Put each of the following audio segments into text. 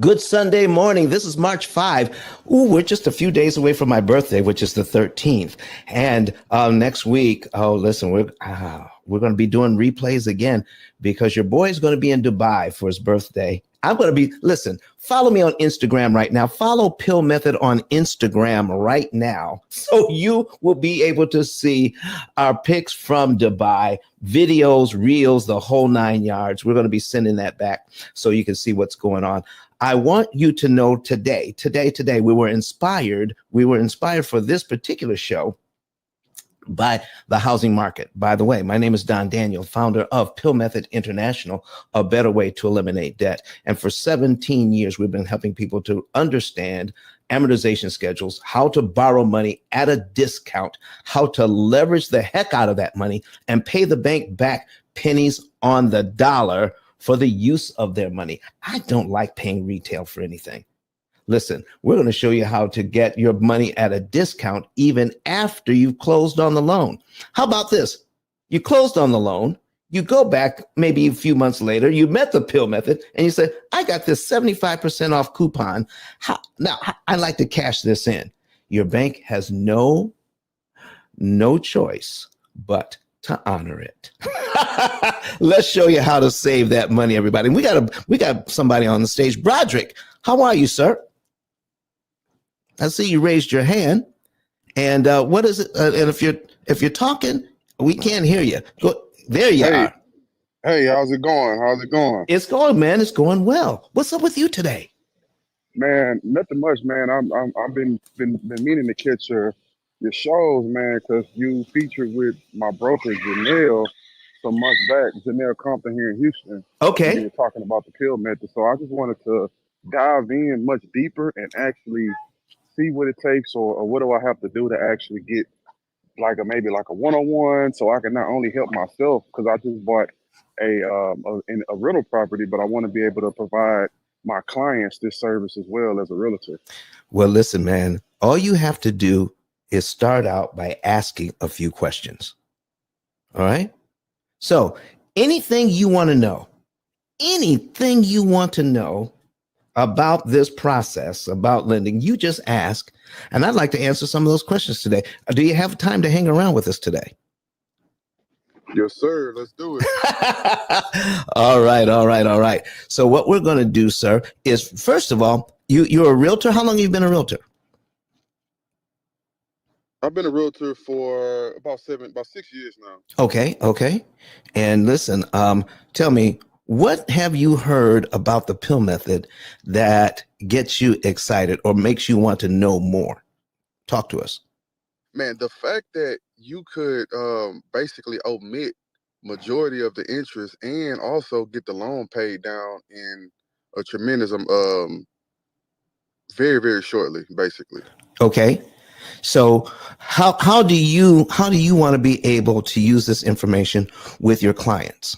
Good Sunday morning. This is March 5. Ooh, we're just a few days away from my birthday, which is the 13th. And next week, listen, we're going to be doing replays again because your boy's going to be in Dubai for his birthday. Follow me on Instagram right now. Follow P.I.L.L Method on Instagram right now. So you will be able to see our pics from Dubai, videos, reels, the whole 9 yards. We're going to be sending that back so you can see what's going on. I want you to know today, we were inspired for this particular show by the housing market. By the way, my name is Don Daniel, founder of P.I.L.L Method International, a better way to eliminate debt. And for 17 years, we've been helping people to understand amortization schedules, how to borrow money at a discount, how to leverage the heck out of that money and pay the bank back pennies on the dollar for the use of their money. I don't like paying retail for anything. Listen, we're going to show you how to get your money at a discount even after you've closed on the loan. How about this? You closed on the loan, you go back maybe a few months later, you met the P.I.L.L Method, and you say, I got this 75% off coupon. Now, I'd like to cash this in. Your bank has no choice but to honor it. Let's show you how to save that money, everybody. We got somebody on the stage. Broderick, how are you, sir? I see you raised your hand. And what is it? And if you're talking, we can't hear you. There you are. Hey, how's it going? It's going, man. It's going well. What's up with you today? Man, nothing much, man. I've been meaning to catch your shows, man, because you featured with my broker Janelle some months back. Janelle Compton here in Houston. Okay. You were talking about the P.I.L.L Method, so I just wanted to dive in much deeper and actually see what it takes, or what do I have to do to actually get maybe a one-on-one, so I can not only help myself, because I just bought a rental property, but I want to be able to provide my clients this service as well as a realtor. Well, listen, man, all you have to do is start out by asking a few questions. All right. So anything you want to know about this process, about lending, you just ask. And I'd like to answer some of those questions today. Do you have time to hang around with us today? Yes, sir. Let's do it. All right. So what we're going to do, sir, is first of all, you're a realtor. How long have you been a realtor? I've been a realtor for about 6 years now. Okay. And listen, tell me, what have you heard about the P.I.L.L Method that gets you excited or makes you want to know more? Talk to us. Man, the fact that you could basically omit majority of the interest and also get the loan paid down in a tremendous very, very shortly, basically. Okay. So how do you want to be able to use this information with your clients?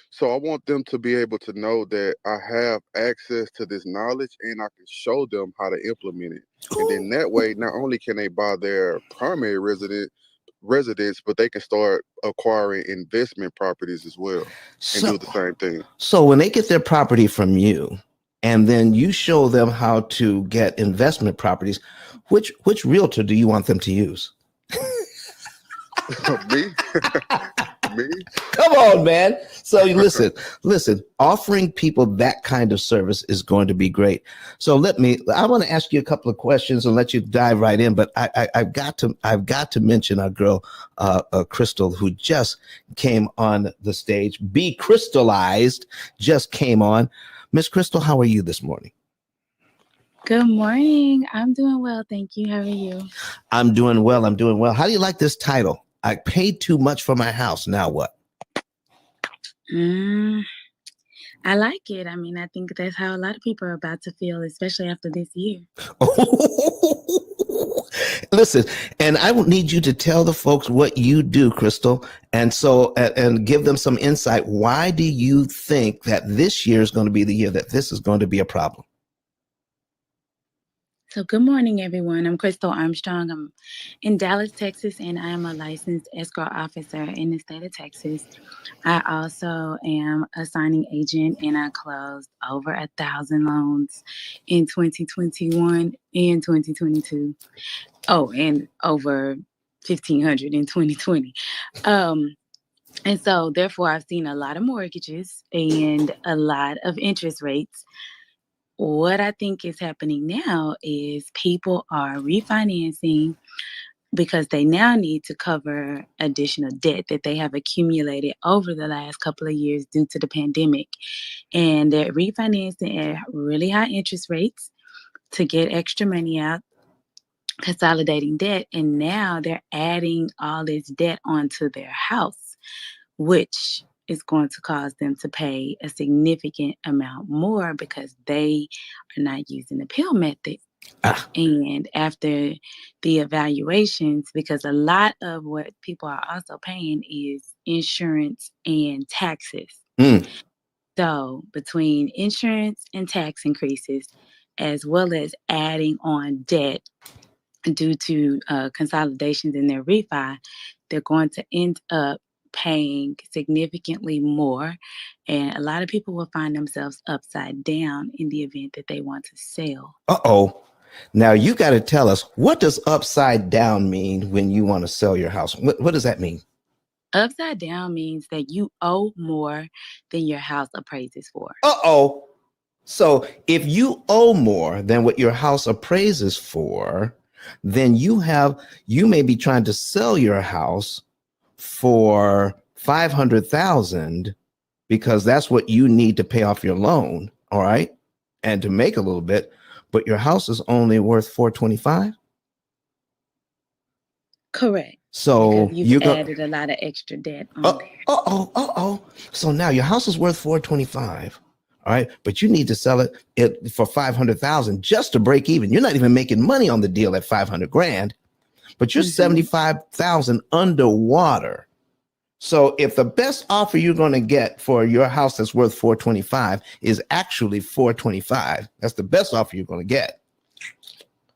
So I want them to be able to know that I have access to this knowledge and I can show them how to implement it. And then that way, not only can they buy their primary residence, but they can start acquiring investment properties as well and do the same thing. So when they get their property from you and then you show them how to get investment properties, which realtor do you want them to use? Me? Me? Come on, man. So listen, offering people that kind of service is going to be great. So I want to ask you a couple of questions and let you dive right in, but I've got to mention our girl, Crystal, who just came on the stage. Be Crystallized just came on. Miss Crystal, how are you this morning? Good morning. I'm doing well. Thank you. How are you? I'm doing well. How do you like this title? I paid too much for my house. Now what? I like it. I mean, I think that's how a lot of people are about to feel, especially after this year. Listen, and I will need you to tell the folks what you do, Crystal, and give them some insight. Why do you think that this year is going to be the year that this is going to be a problem? So, good morning, everyone. I'm Crystal Armstrong. I'm in Dallas, Texas, and I am a licensed escrow officer in the state of Texas. I also am a signing agent, and I closed over 1,000 loans in 2021 and 2022. Oh, and over 1,500 in 2020. Um, and so, therefore, I've seen a lot of mortgages and a lot of interest rates. What I think is happening now is people are refinancing because they now need to cover additional debt that they have accumulated over the last couple of years due to the pandemic. And they're refinancing at really high interest rates to get extra money out, consolidating debt. And now they're adding all this debt onto their house, which is going to cause them to pay a significant amount more because they are not using the P.I.L.L method. Ah, And after the evaluations, because a lot of what people are also paying is insurance and taxes. mm. So between insurance and tax increases, as well as adding on debt due to consolidations in their refi, they're going to end up paying significantly more. And a lot of people will find themselves upside down in the event that they want to sell. Uh-oh. Now you got to tell us, what does upside down mean when you want to sell your house? What does that mean? Upside down means that you owe more than your house appraises for. Uh-oh. So if you owe more than what your house appraises for, then you may be trying to sell your house for 500,000 because that's what you need to pay off your loan, all right? And to make a little bit, but your house is only worth 425. Correct. So Because you've you go, added a lot of extra debt on there. oh. So now your house is worth 425. All right, but you need to sell it for 500,000 just to break even. You're not even making money on the deal at 500 grand, but you're 75,000 underwater. So if the best offer you're going to get for your house that's worth 425 is actually 425, that's the best offer you're going to get.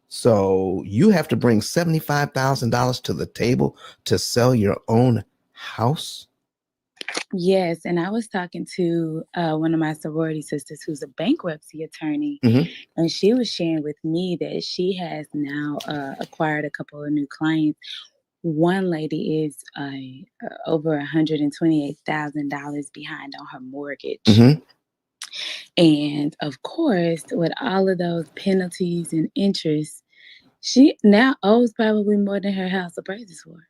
So you have to bring $75,000 to the table to sell your own house. Yes, and I was talking to one of my sorority sisters who's a bankruptcy attorney, Mhm. and she was sharing with me that she has now acquired a couple of new clients. One lady is over $128,000 behind on her mortgage. Mhm. And of course, with all of those penalties and interest, she now owes probably more than her house appraises for.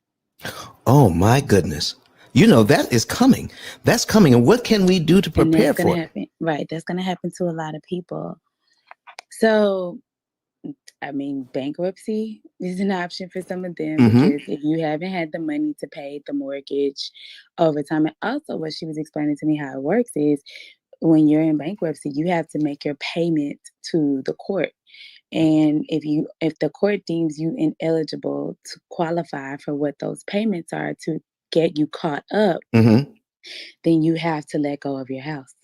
Oh my goodness. You know, that is coming. That's coming. And what can we do to And prepare that's going to for it? happen. Right. That's going to happen to a lot of people. So, I mean, bankruptcy is an option for some of them Mhm. because if you haven't had the money to pay the mortgage over time, and also what she was explaining to me how it works is when you're in bankruptcy, you have to make your payment to the court. And if the court deems you ineligible to qualify for what those payments are to get you caught up, Mhm. then you have to let go of your house.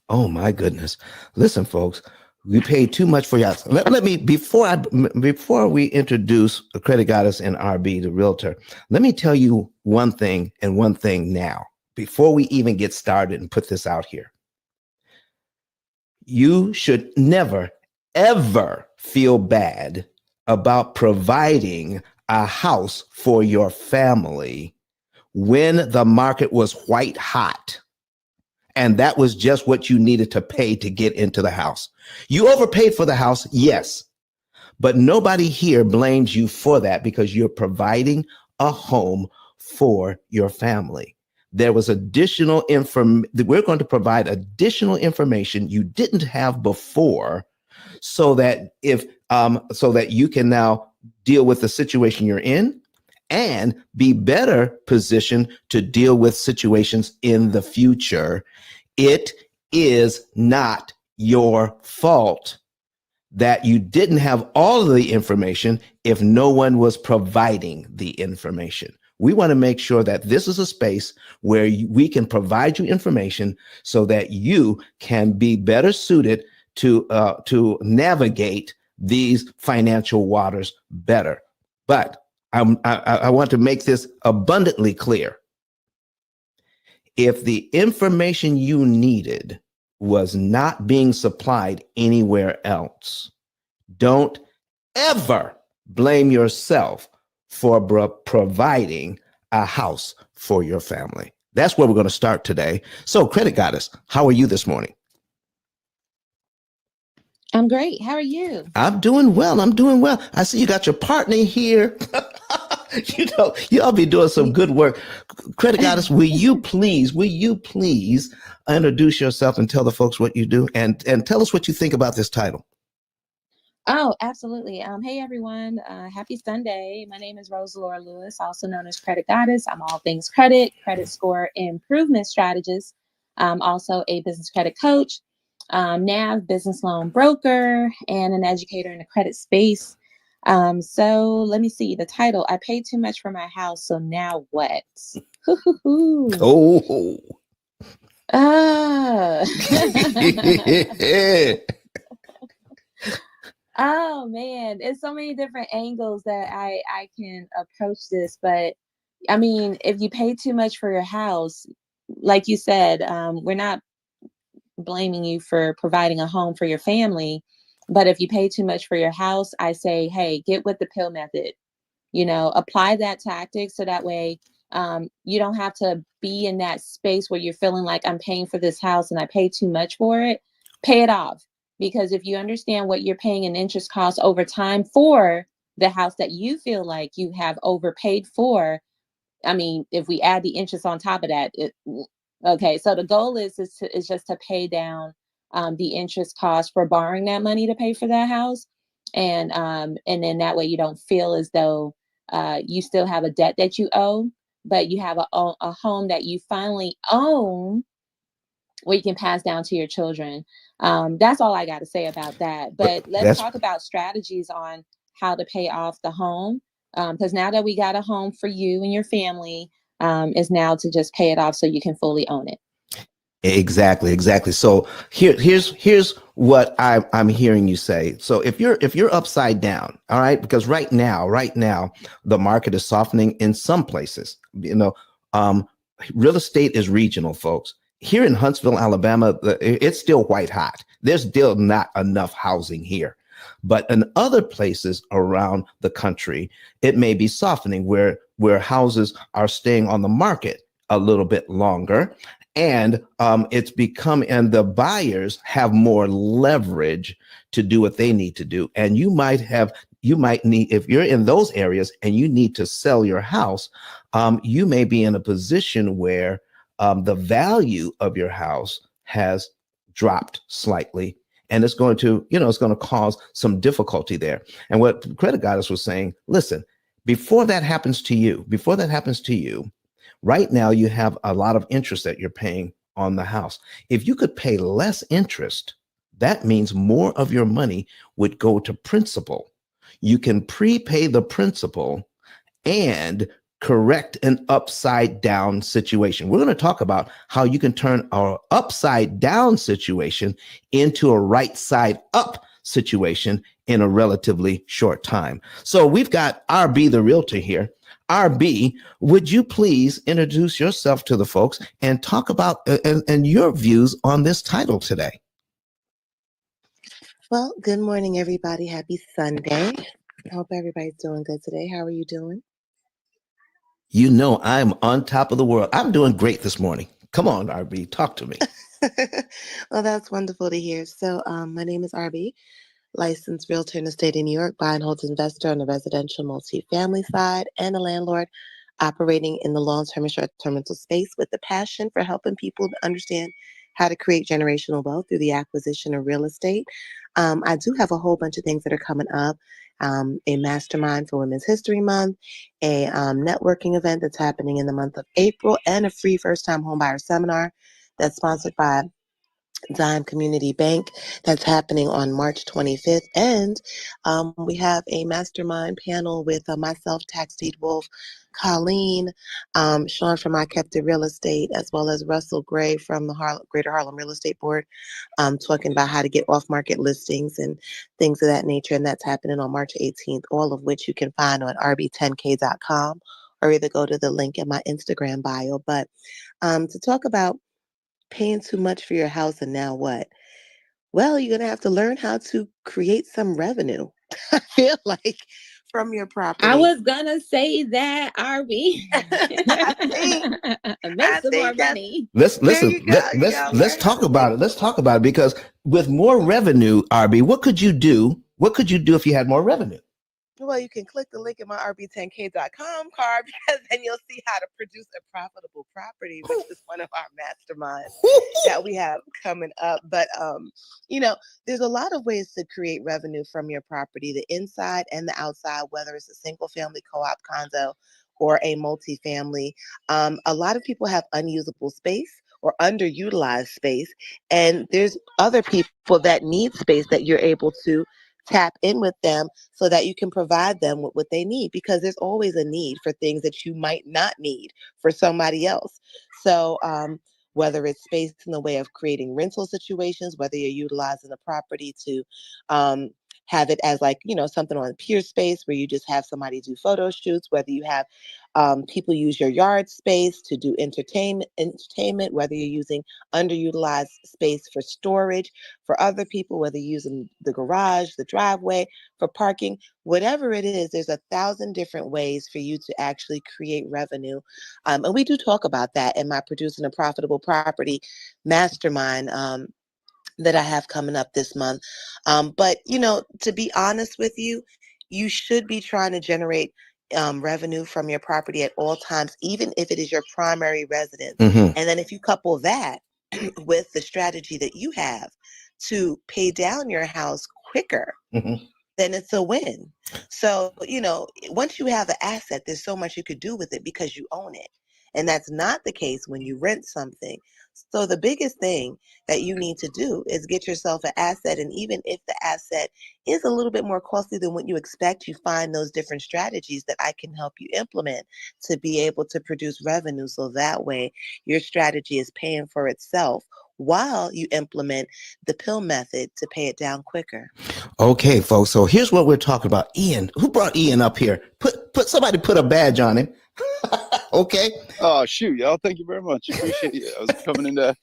Oh my goodness. Listen, folks, we paid too much for your house. Let me before we introduce a credit goddess and RB, the realtor, let me tell you one thing and one thing now before we even get started and put this out here. You should never, ever feel bad about providing a house for your family when the market was white hot. And that was just what you needed to pay to get into the house. You overpaid for the house, yes, but nobody here blames you for that because you're providing a home for your family. There was additional information. We're going to provide additional information you didn't have before so that so that you can now deal with the situation you're in and be better positioned to deal with situations in the future. It is not your fault that you didn't have all of the information if no one was providing the information. We want to make sure that this is a space where we can provide you information so that you can be better suited to navigate these financial waters better. But I want to make this abundantly clear. If the information you needed was not being supplied anywhere else, don't ever blame yourself for providing a house for your family. That's where we're going to start today. So, Credit Goddess, how are you this morning? I'm great. How are you? I'm doing well. I see you got your partner here. Y'all be doing some good work. Credit Goddess, will you please introduce yourself and tell the folks what you do and tell us what you think about this title? Oh, absolutely. Hey, everyone. Happy Sunday. My name is Rose Laura Lewis, also known as Credit Goddess. I'm all things credit score improvement strategist. I'm also a business credit coach, NAV business loan broker, and an educator in the credit space. So let me see the title. I paid too much for my house, so now what? Oh. Oh man, it's so many different angles that I can approach this. But I mean, if you pay too much for your house, like you said, we're not blaming you for providing a home for your family. But if you pay too much for your house, I say, hey, get with the P.I.L.L method. Apply that tactic so that way you don't have to be in that space where you're feeling like I'm paying for this house and I pay too much for it. Pay it off. Because if you understand what you're paying in interest costs over time for the house that you feel like you have overpaid for, I mean, if we add the interest on top of that, okay. So the goal is just to pay down the interest cost for borrowing that money to pay for that house, and then that way you don't feel as though you still have a debt that you owe, but you have a home that you finally own, where you can pass down to your children. That's all I got to say about that. But let's talk about strategies on how to pay off the home. Because now that we got a home for you and your family, is now to just pay it off so you can fully own it. Exactly. So here's what I'm hearing you say. So if you're upside down, all right, because right now the market is softening in some places. Real estate is regional, folks. Here in Huntsville, Alabama, it's still white hot. There's still not enough housing here. But in other places around the country, it may be softening where houses are staying on the market a little bit longer. And and the buyers have more leverage to do what they need to do. And you might need, if you're in those areas and you need to sell your house, you may be in a position where the value of your house has dropped slightly. And it's going to cause some difficulty there. And what Credit Goddess was saying, listen, before that happens to you, right now you have a lot of interest that you're paying on the house. If you could pay less interest, that means more of your money would go to principal. You can prepay the principal and correct an upside down situation. We're going to talk about how you can turn our upside down situation into a right side up situation in a relatively short time. So we've got RB, the realtor here. RB, would you please introduce yourself to the folks and talk about and your views on this title today? Well, good morning, everybody. Happy Sunday. I hope everybody's doing good today. How are you doing? I'm on top of the world. I'm doing great this morning. Come on, RB, talk to me. Well, that's wonderful to hear. So my name is RB, licensed realtor in the state of New York, buy and hold investor on the residential multifamily side, and a landlord operating in the long-term and short-term rental space with a passion for helping people to understand how to create generational wealth through the acquisition of real estate. I do have a whole bunch of things that are coming up. A mastermind for Women's History Month, a networking event that's happening in the month of April, and a free first-time homebuyer seminar that's sponsored by Dime Community Bank. That's happening on March 25th. And we have a mastermind panel with myself, Tax Deed Wolf, Colleen, Sean from I Kept It Real Estate, as well as Russell Gray from the Greater Harlem Real Estate Board, talking about how to get off-market listings and things of that nature. And that's happening on March 18th, all of which you can find on rb10k.com or either go to the link in my Instagram bio. But to talk about paying too much for your house and now what? Well, you're going to have to learn how to create some revenue. I feel like from your I property. was gonna say that, RB. I think Make some more that's money. Let's there listen. you go. You gotta Let's learn how talk to about make it. Let's talk about it because with more revenue, RB, what could you do? What could you do if you had more revenue? well, you can click the link in my rb10k.com card because then you'll see how to produce a profitable property, which is one of our masterminds that we have coming up. But there's a lot of ways to create revenue from your property, the inside and the outside, whether it's a single family co-op condo or a multifamily. A lot of people have unusable space or underutilized space, and there's other people that need space that you're able to tap in with them so that you can provide them with what they need, because there's always a need for things that you might not need for somebody else. So whether it's space in the way of creating rental situations, whether you're utilizing the property to have it as like, something on peer space where you just have somebody do photo shoots, whether you have people use your yard space to do entertainment, whether you're using underutilized space for storage for other people, whether you're using the garage, the driveway for parking, whatever it is, there's 1,000 different ways for you to actually create revenue. And we do talk about that in my Producing a Profitable Property Mastermind that I have coming up this month. But, to be honest with you, you should be trying to generate revenue from your property at all times, even if it is your primary residence. Mm-hmm. And then if you couple that with the strategy that you have to pay down your house quicker, Mm-hmm. then it's a win. So, once you have an asset, there's so much you could do with it because you own it. And that's not the case when you rent something. So the biggest thing that you need to do is get yourself an asset. And even if the asset is a little bit more costly than what you expect, you find those different strategies that I can help you implement to be able to produce revenue. So that way your strategy is paying for itself while you implement the P.I.L.L method to pay it down quicker. Okay, folks. So here's what we're talking about. Ian, who brought Ian up here? Somebody put a badge on him. Okay. Oh, shoot, y'all. Thank you very much. Appreciate you. I was coming in to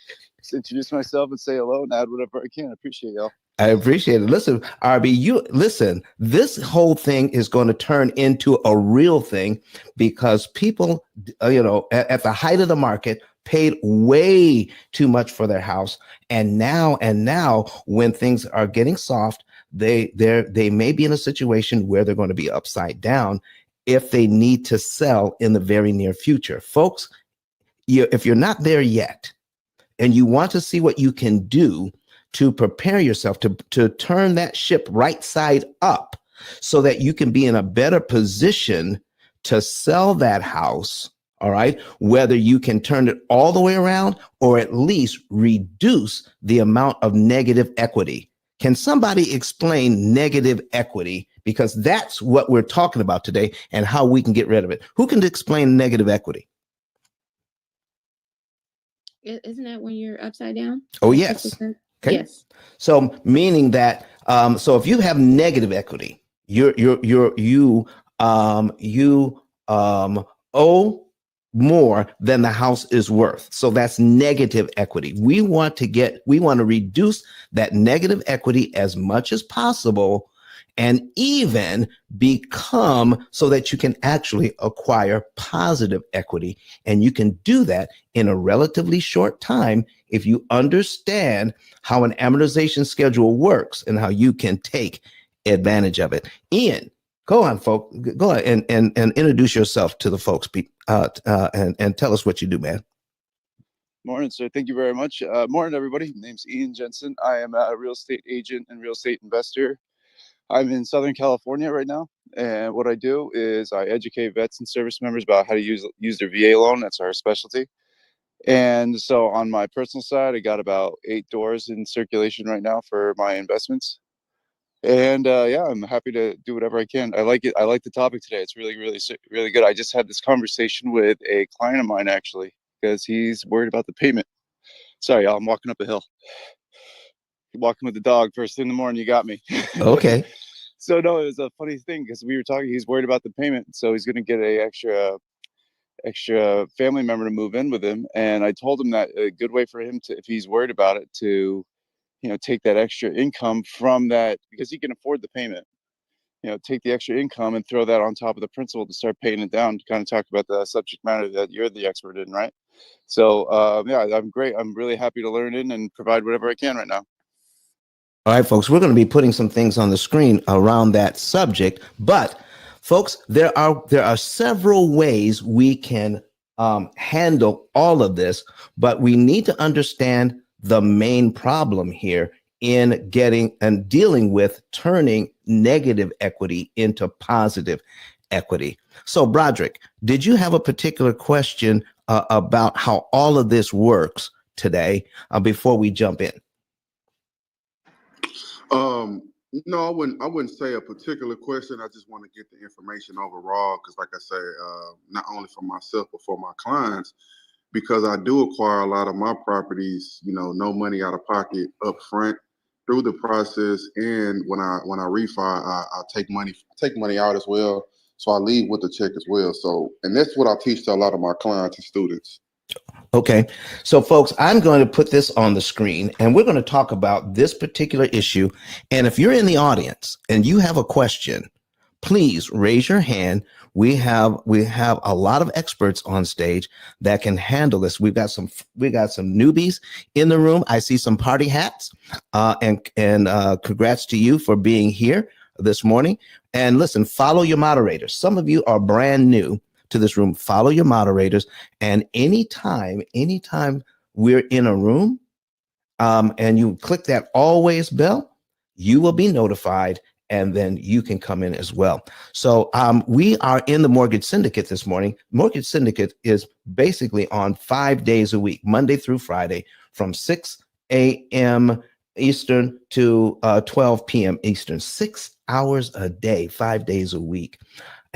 introduce myself and say hello and add whatever I can. I appreciate y'all. I appreciate it. Listen, RB, you listen, this whole thing is going to turn into a real thing because people, at the height of the market, paid way too much for their house. And now when things are getting soft, they may be in a situation where they're going to be upside down if they need to sell in the very near future. Folks, if you're not there yet and you want to see what you can do to prepare yourself to turn that ship right side up so that you can be in a better position to sell that house, all right, whether you can turn it all the way around or at least reduce the amount of negative equity. Can somebody explain negative equity? Because that's what we're talking about today and how we can get rid of it. Who can explain negative equity? Isn't that when you're upside down? Oh, yes. Okay. Yes. So meaning that, so if you have negative equity, you owe more than the house is worth. So that's negative equity. We want to reduce that negative equity as much as possible and even become so that you can actually acquire positive equity. And you can do that in a relatively short time if you understand how an amortization schedule works and how you can take advantage of it. Ian, go on, folks. Go on and introduce yourself to the folks and tell us what you do, man. Morning, sir. Thank you very much. Morning, everybody. My name's Ian Jensen. I am a real estate agent and real estate investor. I'm in Southern California right now. And what I do is I educate vets and service members about how to use their VA loan. That's our specialty. And so on my personal side, I got about 8 doors in circulation right now for my investments. And yeah, I'm happy to do whatever I can. I like it. I like the topic today. It's really, really, really good. I just had this conversation with a client of mine actually, because he's worried about the payment. Sorry, y'all, I'm walking up a hill. Walking with the dog first thing in the morning. You got me. Okay. So no, it was a funny thing because we were talking. He's worried about the payment, so he's going to get a extra family member to move in with him. And I told him that a good way for him to, if he's worried about it, to take that extra income from that, because he can afford the payment. Take the extra income and throw that on top of the principal to start paying it down. To kind of talk about the subject matter that you're the expert in, right? So yeah, I'm great. I'm really happy to learn in and provide whatever I can right now. All right, folks, we're going to be putting some things on the screen around that subject. But, folks, there are several ways we can handle all of this, but we need to understand the main problem here in getting and dealing with turning negative equity into positive equity. So, Broderick, did you have a particular question about how all of this works today before we jump in? No, I wouldn't say a particular question. I just want to get the information overall because, like I say, not only for myself but for my clients, because I do acquire a lot of my properties, no money out of pocket up front through the process, and when I refi, I take money out as well. So I leave with the check as well. So, and that's what I teach to a lot of my clients and students. Okay, so folks, I'm going to put this on the screen and we're going to talk about this particular issue. And if you're in the audience and you have a question, please raise your hand. We have a lot of experts on stage that can handle this. We got some newbies in the room. I see some party hats, and congrats to you for being here this morning. And listen, follow your moderators. Some of you are brand new to this room. Follow your moderators, and anytime we're in a room, and you click that always bell, you will be notified, and then you can come in as well. So we are in the Mortgage Syndicate this morning. Mortgage Syndicate is basically on 5 days a week, Monday through Friday, from 6 a.m. Eastern to 12 p.m. Eastern, 6 hours a day, 5 days a week.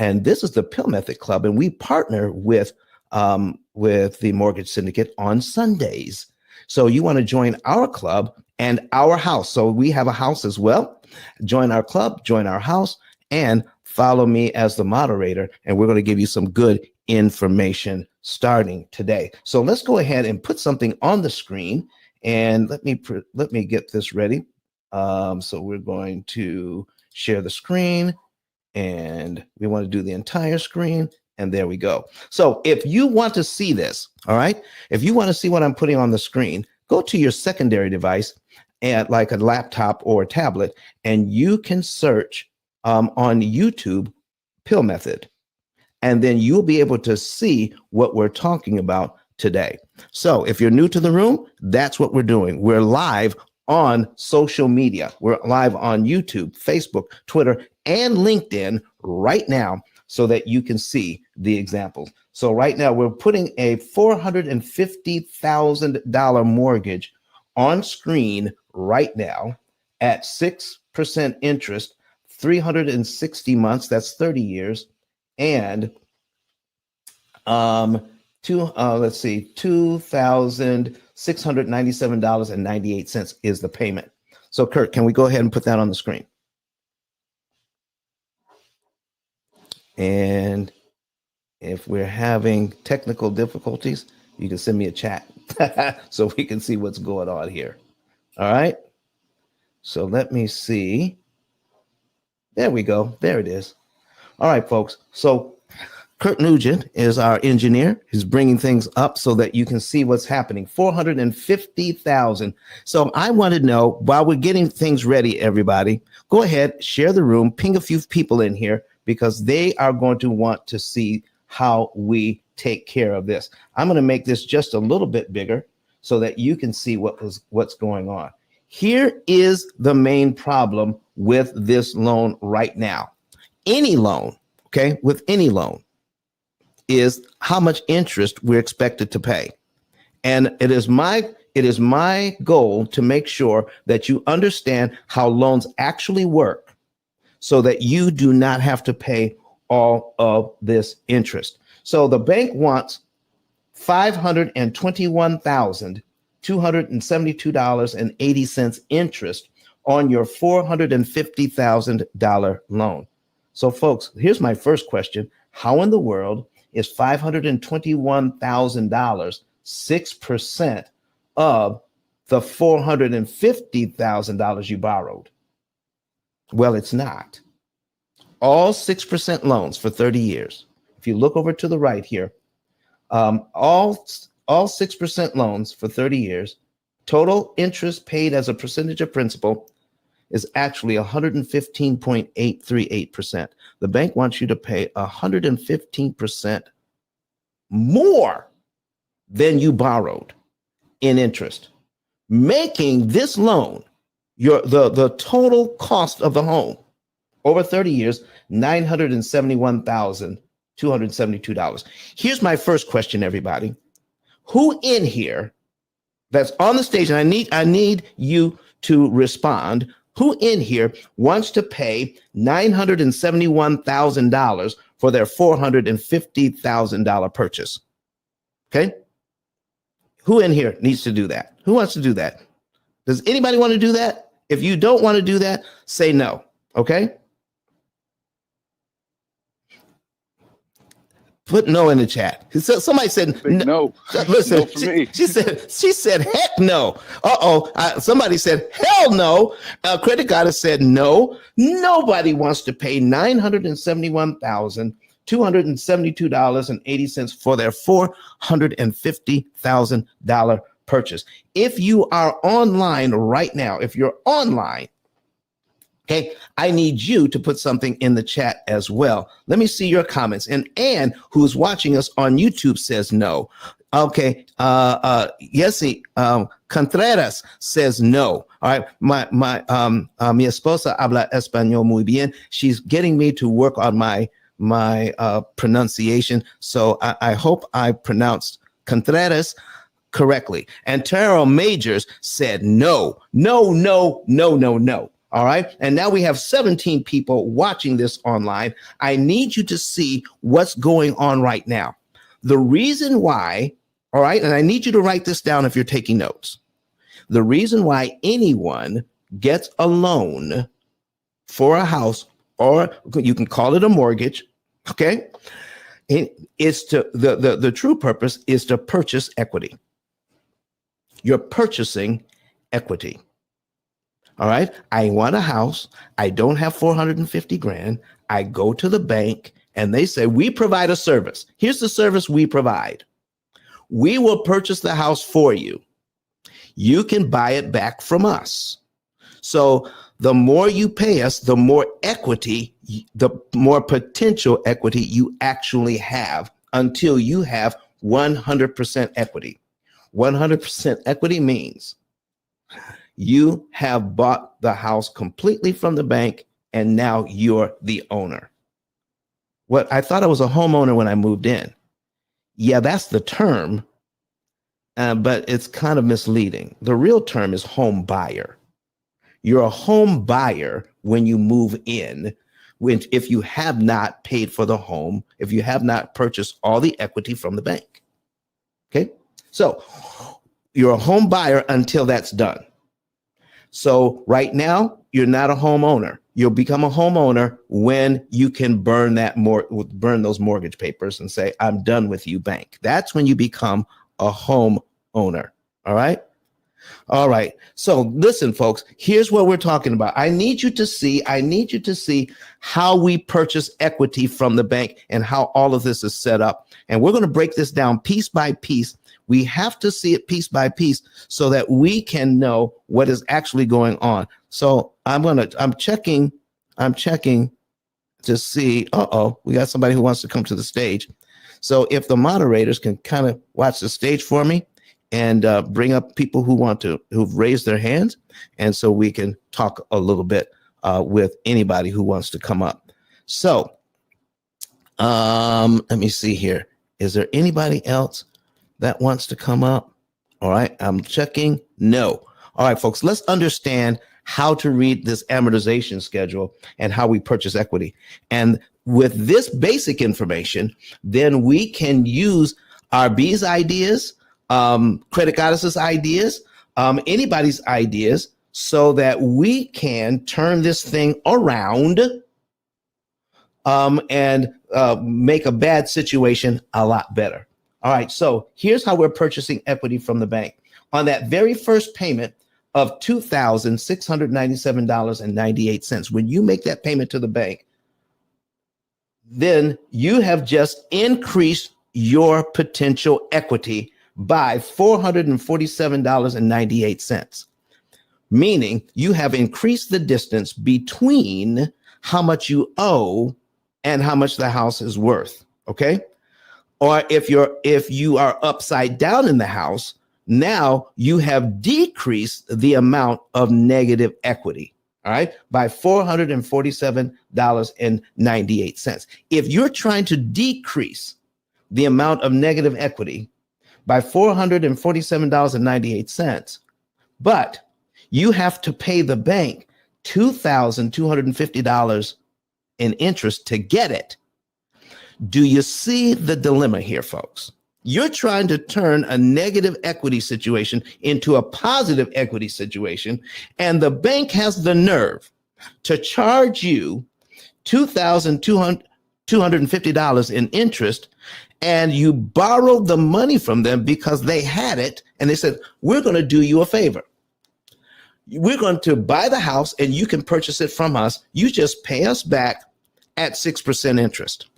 And this is the P.I.L.L Method Club, and we partner with the Mortgage Syndicate on Sundays. So you want to join our club and our house. So we have a house as well. Join our club, join our house, and follow me as the moderator. And we're going to give you some good information starting today. So let's go ahead and put something on the screen. And let me get this ready. So we're going to share the screen. And we want to do the entire screen, and there we go. So if you want to see this, all right, if you want to see what I'm putting on the screen, go to your secondary device, and like a laptop or a tablet, and you can search on YouTube P.I.L.L Method, and then you'll be able to see what we're talking about today. So if you're new to the room, that's what we're doing. We're live on social media. We're live on YouTube, Facebook, Twitter, and LinkedIn right now so that you can see the examples. So right now we're putting a $450,000 mortgage on screen right now at 6% interest, 360 months, that's 30 years, and $2,697.98 is the payment. So Kurt, can we go ahead and put that on the screen? And if we're having technical difficulties, you can send me a chat so we can see what's going on here. All right. So let me see. There we go. There it is. All right, folks. So Kurt Nugent is our engineer. He's bringing things up so that you can see what's happening. 450,000. So I want to know, while we're getting things ready, everybody, go ahead, share the room, ping a few people in here because they are going to want to see how we take care of this. I'm going to make this just a little bit bigger so that you can see what's going on. Here is the main problem with this loan right now. Any loan, okay, with any loan, is how much interest we're expected to pay. And it is my goal to make sure that you understand how loans actually work so that you do not have to pay all of this interest. So the bank wants $521,272.80 interest on your $450,000 loan. So folks, here's my first question. How in the world is $521,000 6% of the $450,000 you borrowed? Well, it's not. All 6% loans for 30 years. If you look over to the right here, all 6% loans for 30 years, total interest paid as a percentage of principal is actually 115.838%. The bank wants you to pay 115% more than you borrowed in interest, making this loan the total cost of the home over 30 years, $971,272. Here's my first question, everybody. Who in here that's on the stage, and I need you to respond, who in here wants to pay $971,000 for their $450,000 purchase? Okay. Who in here needs to do that? Who wants to do that? Does anybody want to do that? If you don't want to do that, say no. Okay. Put no in the chat. Somebody said no. Listen, no for me. She said heck no. Somebody said hell no. Credit Goddess said no. Nobody wants to pay $971,272.80 for their $450,000 purchase. If you are online right now, if you're online, okay, I need you to put something in the chat as well. Let me see your comments. And Anne, who's watching us on YouTube, says no. Okay, Yesi Contreras says no. All right, mi esposa habla español muy bien. She's getting me to work on my pronunciation. So I hope I pronounced Contreras correctly. And Taro Majors said no. All right. And now we have 17 people watching this online. I need you to see what's going on right now. The reason why, all right, and I need you to write this down if you're taking notes. The reason why anyone gets a loan for a house, or you can call it a mortgage, okay, it's to the true purpose is to purchase equity. You're purchasing equity. All right. I want a house. I don't have 450 grand. I go to the bank and they say, we provide a service. Here's the service we provide. We will purchase the house for you. You can buy it back from us. So the more you pay us, the more equity, the more potential equity you actually have until you have 100% equity. 100% equity means you have bought the house completely from the bank and now you're the owner. What I thought I was a homeowner when I moved in. Yeah, that's the term, but it's kind of misleading. The real term is home buyer. You're a home buyer when you move in, if you have not paid for the home, if you have not purchased all the equity from the bank. Okay, so you're a home buyer until that's done. So right now, you're not a homeowner. You'll become a homeowner when you can burn those mortgage papers and say, I'm done with you, bank. That's when you become a homeowner. All right. All right. So listen, folks, here's what we're talking about. I need you to see how we purchase equity from the bank and how all of this is set up. And we're going to break this down piece by piece. We have to see it piece by piece so that we can know what is actually going on. So I'm checking to see, we got somebody who wants to come to the stage. So if the moderators can kind of watch the stage for me and bring up people who've raised their hands. And so we can talk a little bit with anybody who wants to come up. So let me see here. Is there anybody else that wants to come up? All right, I'm checking. No. All right, folks, let's understand how to read this amortization schedule and how we purchase equity. And with this basic information, then we can use RB's ideas, Credit Goddess's ideas, anybody's ideas, so that we can turn this thing around and make a bad situation a lot better. All right, so here's how we're purchasing equity from the bank. On that very first payment of $2,697.98, when you make that payment to the bank, then you have just increased your potential equity by $447.98, meaning you have increased the distance between how much you owe and how much the house is worth. Okay. Or if you are upside down in the house, now you have decreased the amount of negative equity, all right, by $447.98. If you're trying to decrease the amount of negative equity by $447.98, but you have to pay the bank $2,250 in interest to get it. Do you see the dilemma here, folks? You're trying to turn a negative equity situation into a positive equity situation, and the bank has the nerve to charge you $2,250 in interest, and you borrowed the money from them because they had it, and they said, we're going to do you a favor. We're going to buy the house, and you can purchase it from us. You just pay us back at 6% interest.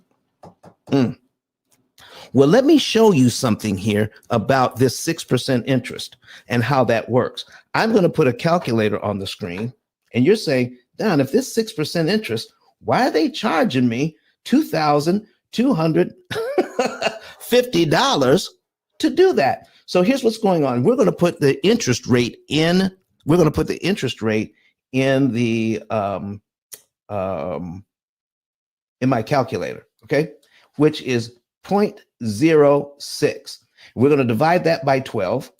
Well, let me show you something here about this 6% interest and how that works. I'm going to put a calculator on the screen, and you're saying, Don, if this 6% interest, why are they charging me $2,250 to do that? So here's what's going on. We're going to put the interest rate in. We're going to put the interest rate in the in my calculator, okay, which is 0.06. We're going to divide that by 12.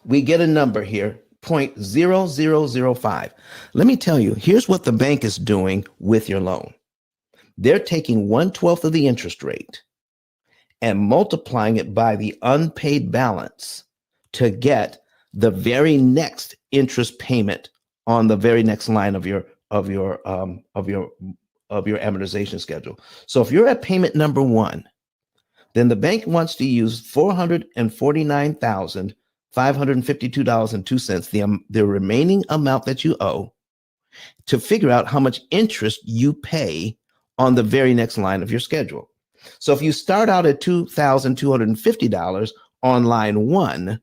We get a number here, 0.0005. Let me tell you, here's what the bank is doing with your loan. They're taking 1/12 of the interest rate and multiplying it by the unpaid balance to get the very next interest payment on the very next line of your amortization schedule. So if you're at payment number 1, then the bank wants to use $449,552.02, the remaining amount that you owe, to figure out how much interest you pay on the very next line of your schedule. So if you start out at $2,250 on line 1,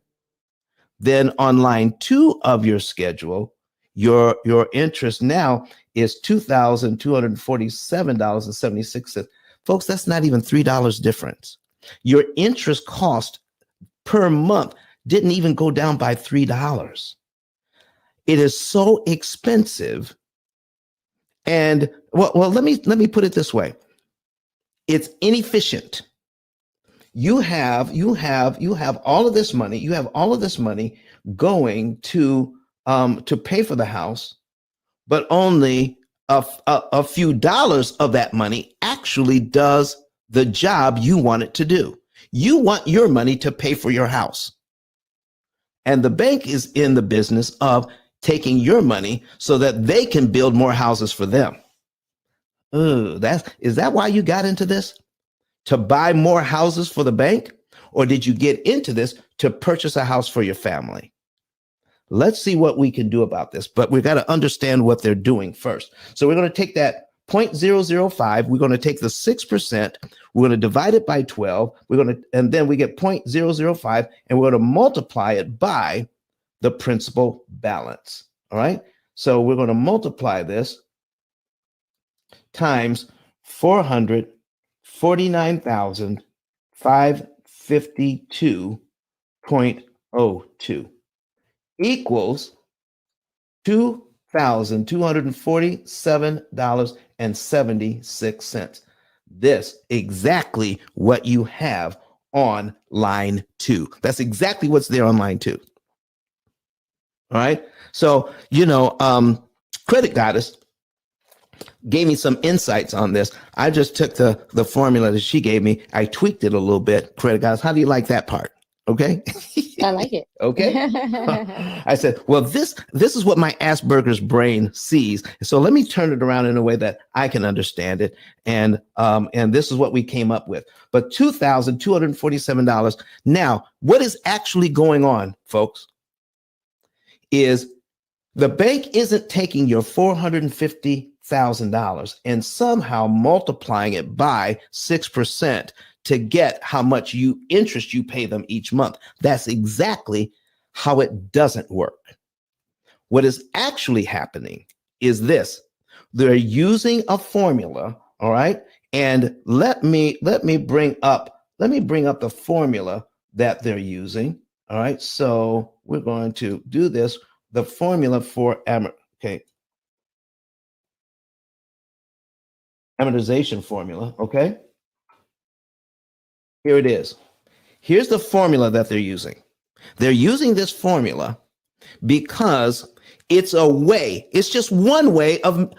then on line 2 of your schedule, your interest now is $2,247.76. Folks, that's not even $3 difference. Your interest cost per month didn't even go down by $3. It is so expensive. And well, let me put it this way. It's inefficient. You have all of this money. You have all of this money going to pay for the house, but only a few dollars of that money actually does the job you want it to do. You want your money to pay for your house. And the bank is in the business of taking your money so that they can build more houses for them. Is that why you got into this? To buy more houses for the bank? Or did you get into this to purchase a house for your family? Let's see what we can do about this, but we've got to understand what they're doing first. So we're going to take that 0.005. We're going to take the 6%. We're going to divide it by 12. And then we get 0.005, and we're going to multiply it by the principal balance. All right. So we're going to multiply this times 449,552.02 equals $2,247.76. This exactly what you have on line 2. That's exactly what's there on line 2. All right. So, Credit Goddess gave me some insights on this. I just took the formula that she gave me. I tweaked it a little bit. Credit Goddess, how do you like that part? Okay. I like it. Okay. I said, well, this is what my Asperger's brain sees. So let me turn it around in a way that I can understand it. And this is what we came up with. But $2,247. Now, what is actually going on, folks, is the bank isn't taking your $450,000 and somehow multiplying it by 6% to get how much interest you pay them each month. That's exactly how it doesn't work. What is actually happening is this. They're using a formula, all right? And let me bring up the formula that they're using. All right. So we're going to do this. The formula for amortization formula. Okay. Here it is. Here's the formula that they're using. They're using this formula because it's a way. It's just one way of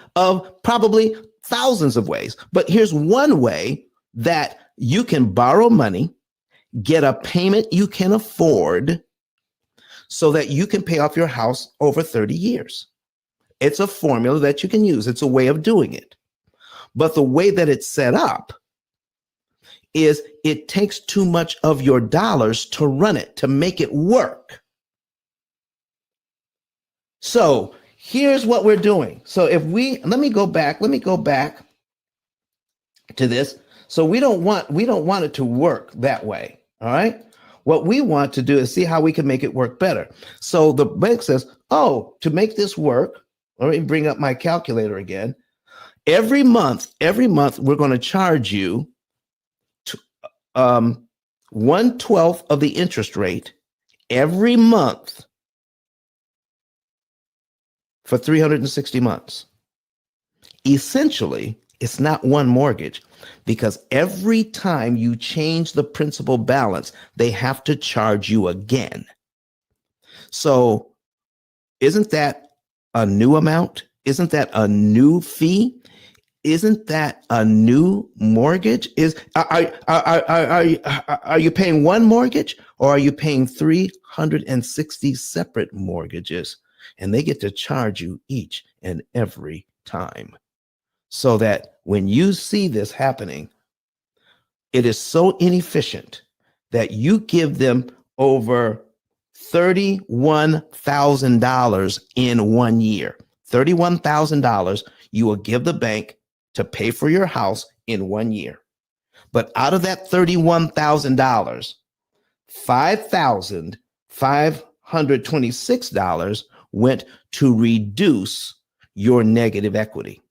probably thousands of ways. But here's one way that you can borrow money, get a payment you can afford so that you can pay off your house over 30 years. It's a formula that you can use. It's a way of doing it. But the way that it's set up is it takes too much of your dollars to run it, to make it work. So here's what we're doing. So let me go back to this. So we don't want it to work that way. All right. What we want to do is see how we can make it work better. So the bank says, oh, to make this work, let me bring up my calculator again. Every month, we're going to charge you 1/12 of the interest rate every month for 360 months. Essentially, it's not one mortgage because every time you change the principal balance, they have to charge you again. So isn't that a new amount? Isn't that a new fee? Isn't that a new mortgage? Are you paying one mortgage or are you paying 360 separate mortgages? And they get to charge you each and every time. So that when you see this happening, it is so inefficient that you give them over $31,000 in 1 year. $31,000 you will give the bank to pay for your house in 1 year. But out of that $31,000, $5,526 went to reduce your negative equity.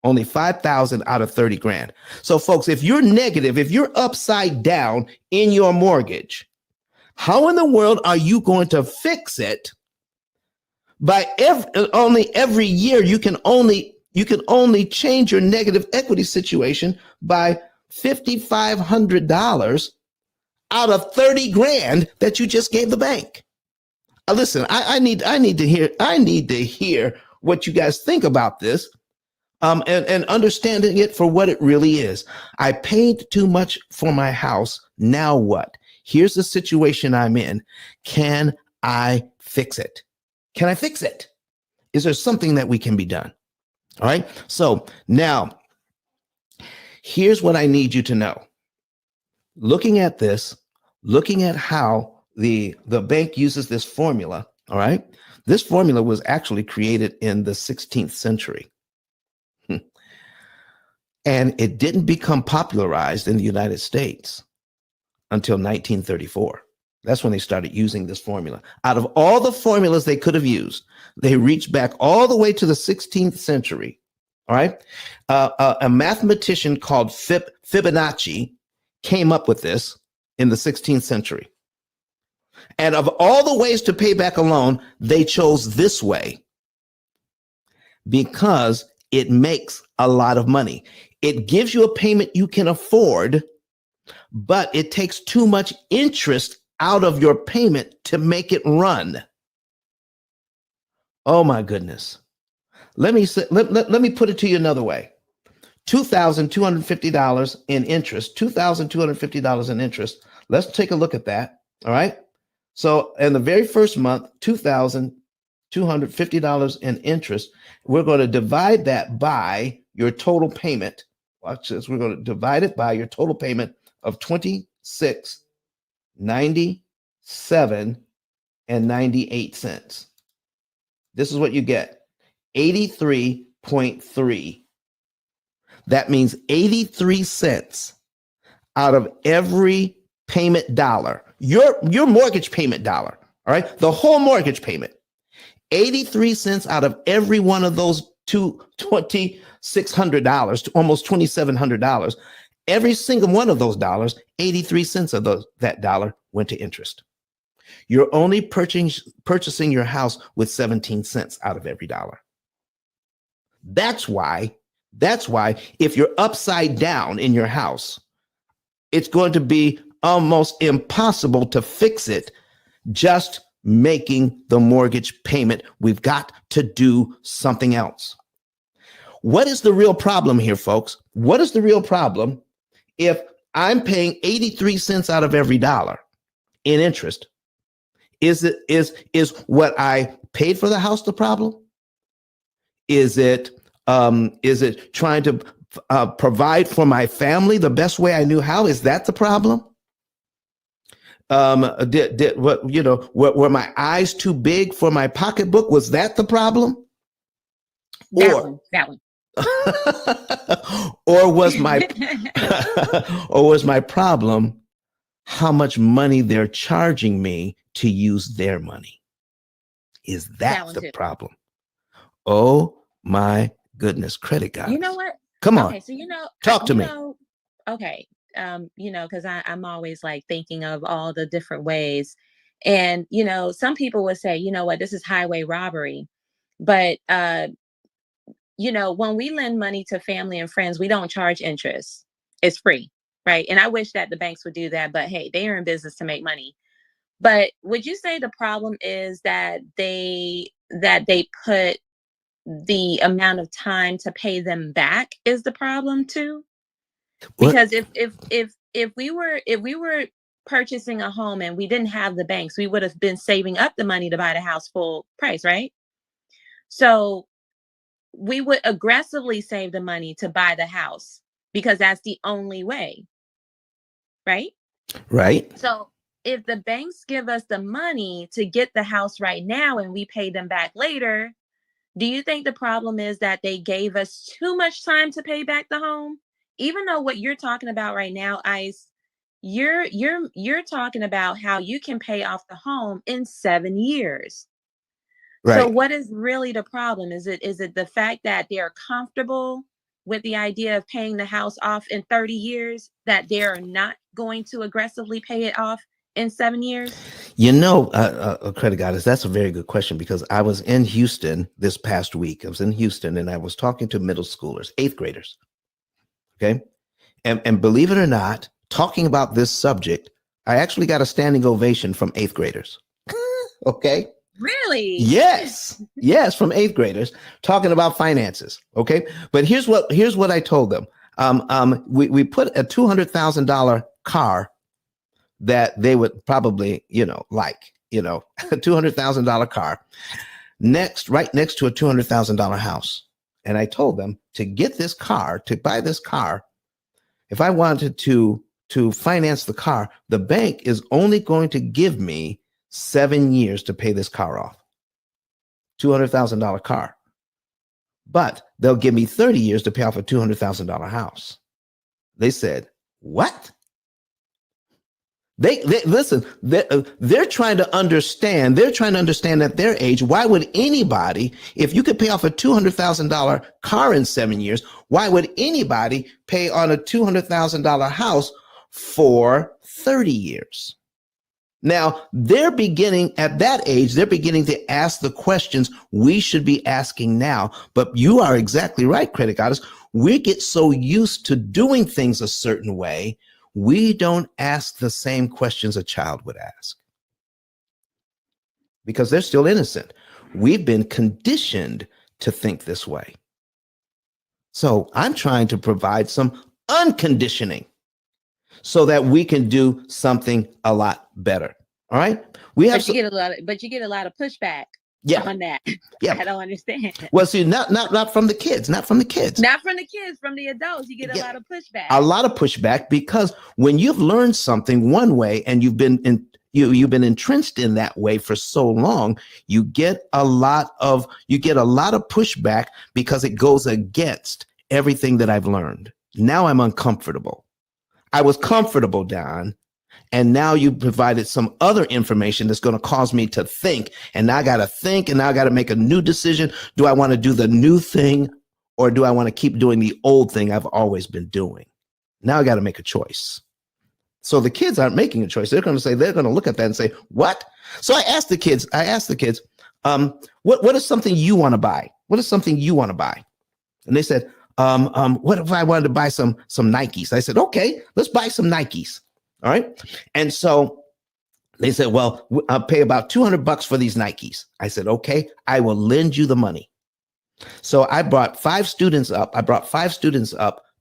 Only 5,000 out of 30 grand. So folks, if you're negative, if you're upside down in your mortgage, how in the world are you going to fix it? By every year, you can only change your negative equity situation by $5,500 out of 30 grand that you just gave the bank. Listen, I need to hear what you guys think about this. And understanding it for what it really is. I paid too much for my house. Now what? Here's the situation I'm in. Can I fix it? Can I fix it? Is there something that we can be done? All right. So now, here's what I need you to know. Looking at this, looking at how the bank uses this formula. All right. This formula was actually created in the 16th century. And it didn't become popularized in the United States until 1934. That's when they started using this formula. Out of all the formulas they could have used, they reached back all the way to the 16th century. All right. A mathematician called Fibonacci came up with this in the 16th century. And of all the ways to pay back a loan, they chose this way because it makes a lot of money. It gives you a payment you can afford but it takes too much interest out of your payment to make it run. Oh my goodness. Let me put it to you another way. $2,250 in interest, $2,250 in interest. Let's take a look at that. All right. So in the very first month, $2,250 in interest. We're going to divide that by your total payment. Watch this. We're going to divide it by your total payment of $26.97.98. This is what you get. 83.3. That means 83 cents out of every payment dollar. Your mortgage payment dollar. All right. The whole mortgage payment. 83 cents out of every one of those $2,600 to almost $2,700. Every single one of those dollars, 83 cents of that dollar went to interest. You're only purchasing your house with 17 cents out of every dollar. That's why if you're upside down in your house, it's going to be almost impossible to fix it just making the mortgage payment. We've got to do something else. What is the real problem here, folks? What is the real problem if I'm paying 83 cents out of every dollar in interest? Is what I paid for the house the problem? Is it trying to provide for my family the best way I knew how? Is that the problem? Were my eyes too big for my pocketbook? Was that the problem? That one. Or was my problem how much money they're charging me to use their money? Is that the problem? Oh my goodness, credit guys. You know what? Come on. Okay, so talk to me. Okay. Because I'm always like thinking of all the different ways. And, some people would say, you know what, this is highway robbery. But when we lend money to family and friends, we don't charge interest. It's free, right? And I wish that the banks would do that, but hey, they are in business to make money. But would you say the problem is that they put the amount of time to pay them back is the problem too? Because if we were purchasing a home and we didn't have the banks, we would have been saving up the money to buy the house full price, right? So we would aggressively save the money to buy the house because that's the only way, right? Right. So if the banks give us the money to get the house right now and we pay them back later, do you think the problem is that they gave us too much time to pay back the home? Even though what you're talking about right now, Ice, you're talking about how you can pay off the home in 7 years. Right. So what is really the problem? Is it the fact that they're comfortable with the idea of paying the house off in 30 years, that they're not going to aggressively pay it off in 7 years? Credit Goddess, that's a very good question, because I was in Houston this past week. I was in Houston and I was talking to middle schoolers, 8th graders. Okay. And believe it or not, talking about this subject, I actually got a standing ovation from 8th graders. Okay. Really? Yes, from 8th graders talking about finances. Okay. But here's what I told them. We put a $200,000 car that they would probably, like, a $200,000 car right next to a $200,000 house. And I told them to buy this car, if I wanted to finance the car, the bank is only going to give me 7 years to pay this car off. $200,000 car. But they'll give me 30 years to pay off a $200,000 house. They said, what? They listen, they're trying to understand. They're trying to understand at their age, why would anybody, if you could pay off a $200,000 car in 7 years, why would anybody pay on a $200,000 house for 30 years? Now, they're beginning at that age, they're beginning to ask the questions we should be asking now. But you are exactly right, Credit Goddess. We get so used to doing things a certain way, we don't ask the same questions a child would ask because they're still innocent. We've been conditioned to think this way. So I'm trying to provide some unconditioning so that we can do something a lot better. All right. But you get a lot of pushback on that. Yeah. I don't understand. Well, see, not from the kids, Not from the kids, from the adults. You get a lot of pushback. A lot of pushback because when you've learned something one way and you've been entrenched in that way for so long, you get a lot of pushback because it goes against everything that I've learned. Now I'm uncomfortable. I was comfortable, Don, and now you provided some other information that's going to cause me to think, and now I got to think, and now I got to make a new decision. Do I want to do the new thing, or do I want to keep doing the old thing I've always been doing? Now I got to make a choice. So the kids aren't making a choice. They're going to look at that and say, what? So I asked the kids, what is something you want to buy? What is something you want to buy? And they said, what if I wanted to buy some Nikes? I said, okay, let's buy some Nikes. All right. And so they said, well, I'll pay about $200 for these Nikes. I said, okay, I will lend you the money. So I brought 5 students up.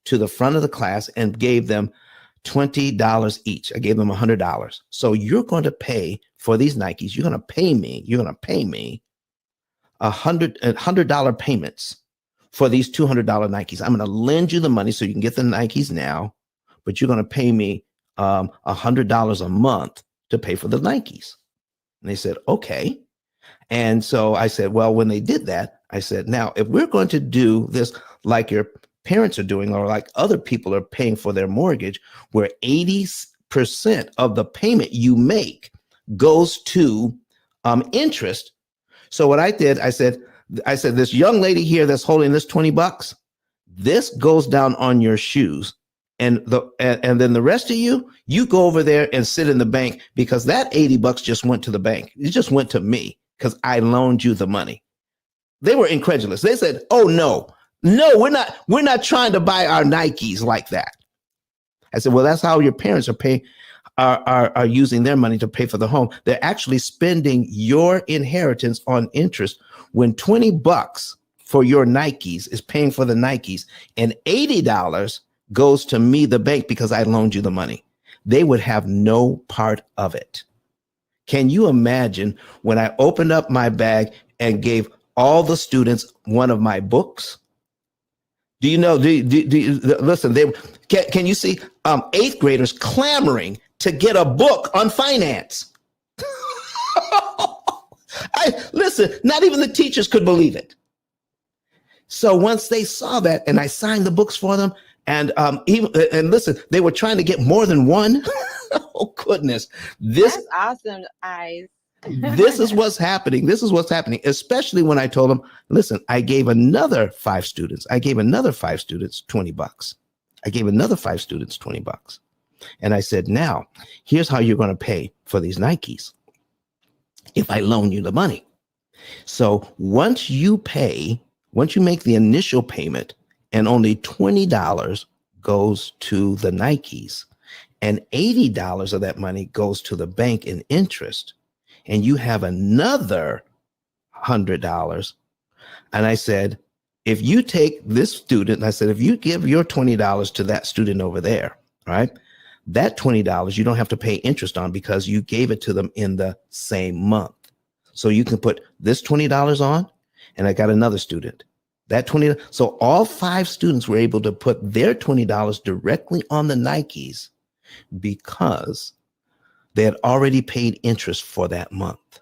To the front of the class and gave them $20 each. I gave them $100. So you're going to pay for these Nikes. You're going to pay me $100 payments for these $200 Nikes. I'm going to lend you the money so you can get the Nikes now, but you're going to pay me $100 a month to pay for the Nikes. And they said, okay. And so I said, well, when they did that, I said, now, if we're going to do this like your parents are doing or like other people are paying for their mortgage, where 80% of the payment you make goes to interest. So what I did, I said, this young lady here that's holding this $20, this goes down on your shoes. And then the rest of you go over there and sit in the bank because that $80 just went to the bank. It just went to me because I loaned you the money. They were incredulous. They said, oh, no, we're not trying to buy our Nikes like that. I said, well, that's how your parents are paying, are using their money to pay for the home. They're actually spending your inheritance on interest when $20 for your Nikes is paying for the Nikes and $80 goes to me, the bank, because I loaned you the money. They would have no part of it. Can you imagine when I opened up my bag and gave all the students one of my books? Do you know, listen, can you see 8th graders clamoring to get a book on finance? Listen, not even the teachers could believe it. So once they saw that and I signed the books for them, and listen, they were trying to get more than one. Oh, goodness. That's awesome, Eyes. This is what's happening, especially when I told them, listen, I gave another 5 students $20. I gave another 5 students $20. And I said, now, here's how you're going to pay for these Nikes if I loan you the money. So once you make the initial payment and only $20 goes to the Nikes and $80 of that money goes to the bank in interest, and you have another $100. And I said, if you take this student, if you give your $20 to that student over there, right, that $20 you don't have to pay interest on because you gave it to them in the same month. So you can put this $20 on, and I got another student. That $20. So all 5 students were able to put their $20 directly on the Nikes because they had already paid interest for that month.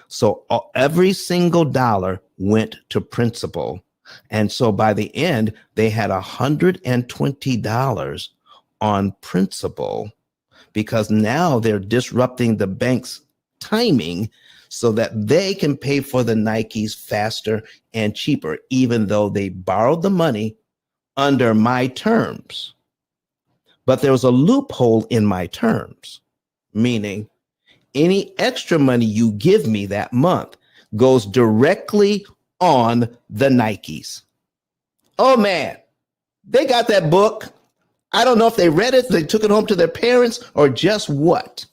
So every single dollar went to principal. And so by the end, they had $120 on principal because now they're disrupting the bank's timing so that they can pay for the Nikes faster and cheaper, even though they borrowed the money under my terms. But there was a loophole in my terms, meaning any extra money you give me that month goes directly on the Nikes. Oh, man, they got that book. I don't know if they read it, they took it home to their parents, or just what.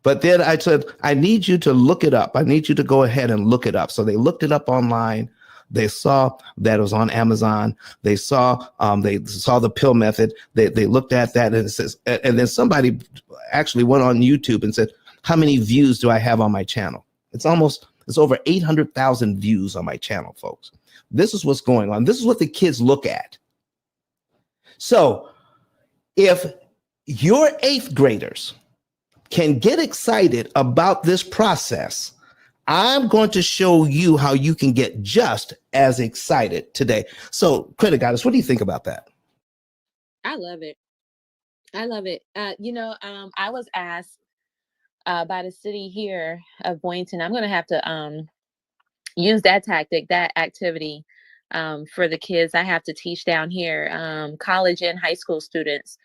But then I said, I need you to look it up. I need you to go ahead and look it up. So they looked it up online. They saw that it was on Amazon. They saw the P.I.L.L method. They looked at that, and it says, and then somebody actually went on YouTube and said, how many views do I have on my channel? It's over 800,000 views on my channel, folks. This is what's going on. This is what the kids look at. So if your 8th graders can get excited about this process, I'm going to show you how you can get just as excited today. So, Credit Goddess, what do you think about that? I love it. I love it. I was asked by the city here of Boynton. I'm going to have to use that tactic, that activity for the kids I have to teach down here, college and high school students.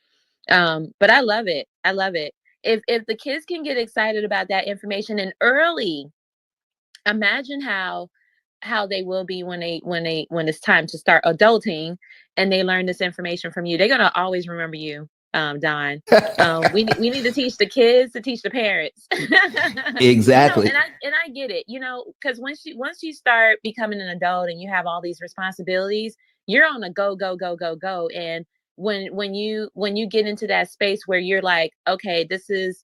But I love it. I love it. If the kids can get excited about that information and early, imagine how they will be when it's time to start adulting and they learn this information from you. They're gonna always remember you, Don. We need to teach the kids to teach the parents. Exactly. And I get it, because once you start becoming an adult and you have all these responsibilities, you're on a go. And when you get into that space where you're like, okay, this is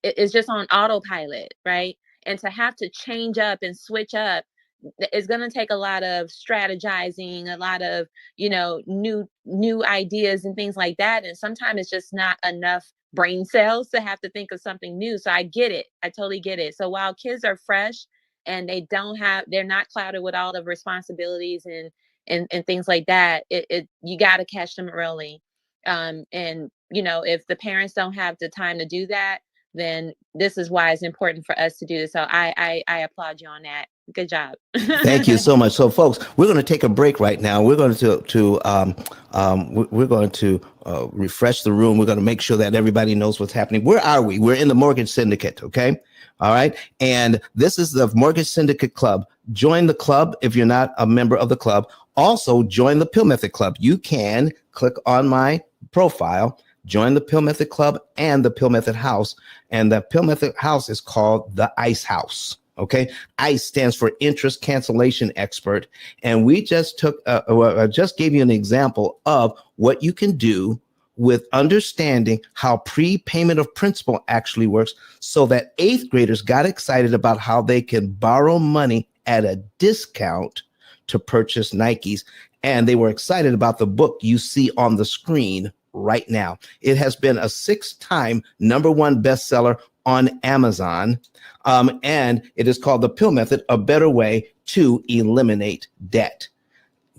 it's just on autopilot, right? And to have to change up and switch up is going to take a lot of strategizing, a lot of new ideas and things like that. And sometimes it's just not enough brain cells to have to think of something new. So I get it. I totally get it. So while kids are fresh and they're not clouded with all the responsibilities and things like that, you got to catch them early. And if the parents don't have the time to do that, then this is why it's important for us to do this. So I applaud you on that. Good job. Thank you so much. So, folks, we're going to take a break right now. We're going to refresh the room. We're going to make sure that everybody knows what's happening. Where are we? We're in the Mortgage Syndicate. Okay. All right. And this is the Mortgage Syndicate Club. Join the club if you're not a member of the club. Also, join the P.I.L.L Method Club. You can click on my profile, join the P.I.L.L Method Club and the P.I.L.L Method House. And the P.I.L.L Method House is called the ICE House. Okay. ICE stands for Interest Cancellation Expert. And we just I just gave you an example of what you can do with understanding how prepayment of principal actually works, so that 8th graders got excited about how they can borrow money at a discount to purchase Nikes. And they were excited about the book you see on the screen right now. It has been a 6-time #1 bestseller on Amazon. And it is called the P.I.L.L Method, a better way to eliminate debt.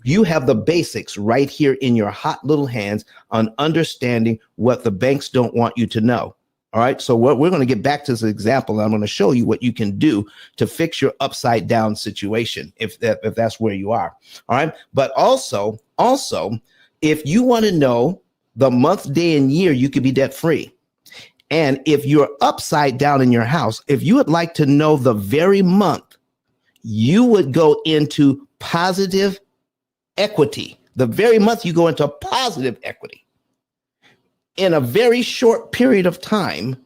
You have the basics right here in your hot little hands on understanding what the banks don't want you to know. All right. So we're going to get back to this example. I'm going to show you what you can do to fix your upside down situation, if that's where you are. All right. But also, if you want to know the month, day, and year you could be debt free, and if you're upside down in your house, if you would like to know the very month you would go into positive equity, the very month you go into positive equity in a very short period of time,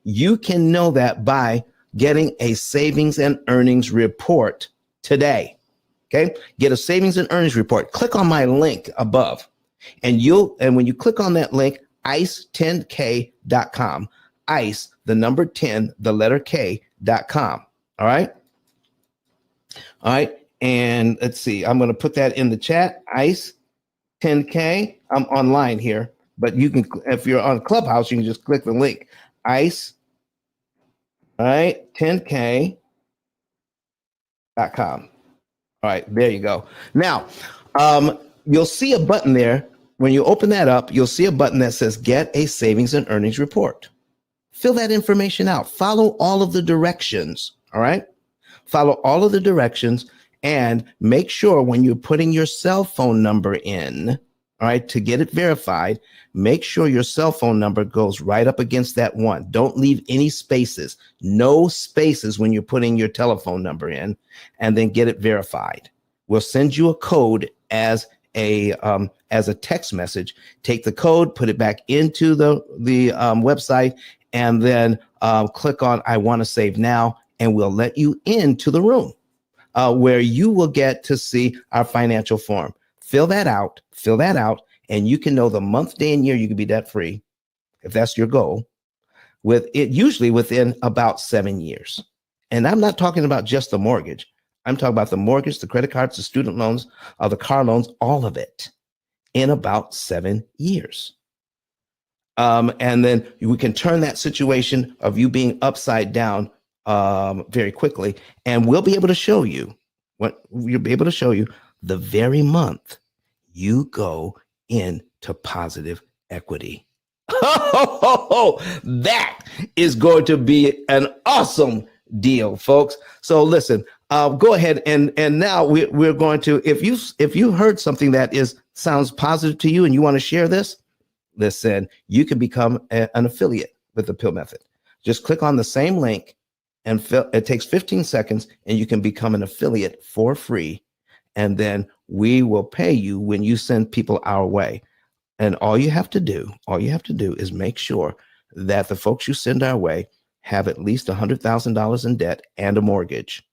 you can know that by getting a savings and earnings report today. Okay. Get a savings and earnings report. Click on my link above, and when you click on that link, ice10k.com, ICE, the number 10, the letter K.com. All right. All right. And let's see, I'm going to put that in the chat. ICE 10K. I'm online here, but you can, if you're on Clubhouse, you can just click the link. ICE. All right. 10K.com. All right. There you go. Now, you'll see a button there. When you open that up, you'll see a button that says get a savings and earnings report. Fill that information out. Follow all of the directions. All right. Follow all of the directions, and make sure when you're putting your cell phone number in, all right, to get it verified, make sure your cell phone number goes right up against that one. Don't leave any spaces, no spaces when you're putting your telephone number in, and then get it verified. We'll send you a code as as a text message. Take the code, put it back into the website, and then click on I want to save now, and we'll let you into the room where you will get to see our financial form. Fill that out, and you can know the month, day, and year you can be debt free, if that's your goal, with it usually within about 7 years. And I'm not talking about just the mortgage. I'm talking about the mortgage, the credit cards, the student loans, the car loans, all of it in about 7 years. And then we can turn that situation of you being upside down very quickly. And we'll be able to show you the very month you go into positive equity. That is going to be an awesome deal, folks. So listen, go ahead and now we're going to, if you heard something that sounds positive to you and you want to share this, listen, you can become an affiliate with the P.I.L.L method. Just click on the same link and it takes 15 seconds and you can become an affiliate for free. And then we will pay you when you send people our way. And all you have to do is make sure that the folks you send our way have at least $100,000 in debt and a mortgage.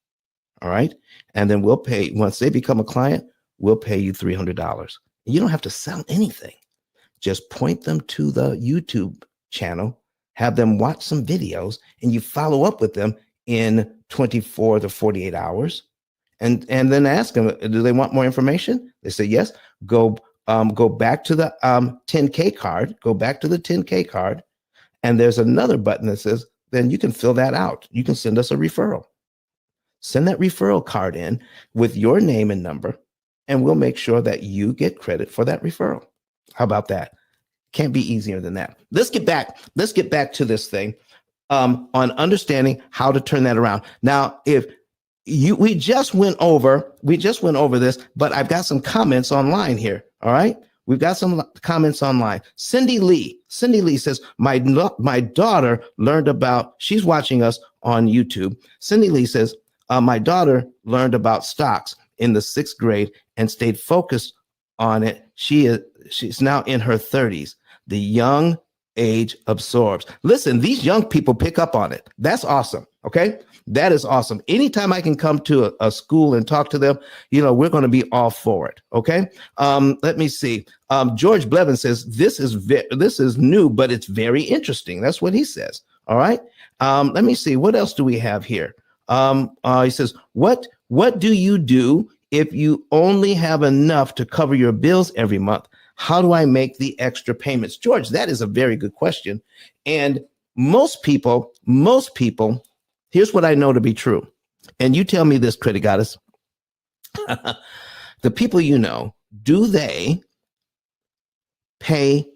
All right. And then we'll pay, once they become a client, we'll pay you $300. You don't have to sell anything. Just point them to the YouTube channel, have them watch some videos, and you follow up with them in 24 to 48 hours. And then ask them, do they want more information? They say yes. Go back to the 10K card. Go back to the 10K card. And there's another button that says, then you can fill that out. You can send us a referral. Send that referral card in with your name and number, and we'll make sure that you get credit for that referral. How about that? Can't be easier than that. Let's get back to this thing on understanding how to turn that around. Now, we just went over this, but I've got some comments online here. All right. We've got some comments online. Cindy Lee says, my daughter learned about, she's watching us on YouTube. Cindy Lee says, my daughter learned about stocks in the 6th grade and stayed focused on it. She's now in her 30s. The young age absorbs. Listen, these young people pick up on it. That's awesome. Okay. That is awesome. Anytime I can come to a school and talk to them, we're going to be all for it. Okay. Let me see. George Blevin says, this is new, but it's very interesting. That's what he says. All right. Let me see. What else do we have here? He says, what do you do if you only have enough to cover your bills every month? How do I make the extra payments? George, that is a very good question. And most people, here's what I know to be true. And you tell me this, Credit Goddess. The people do they pay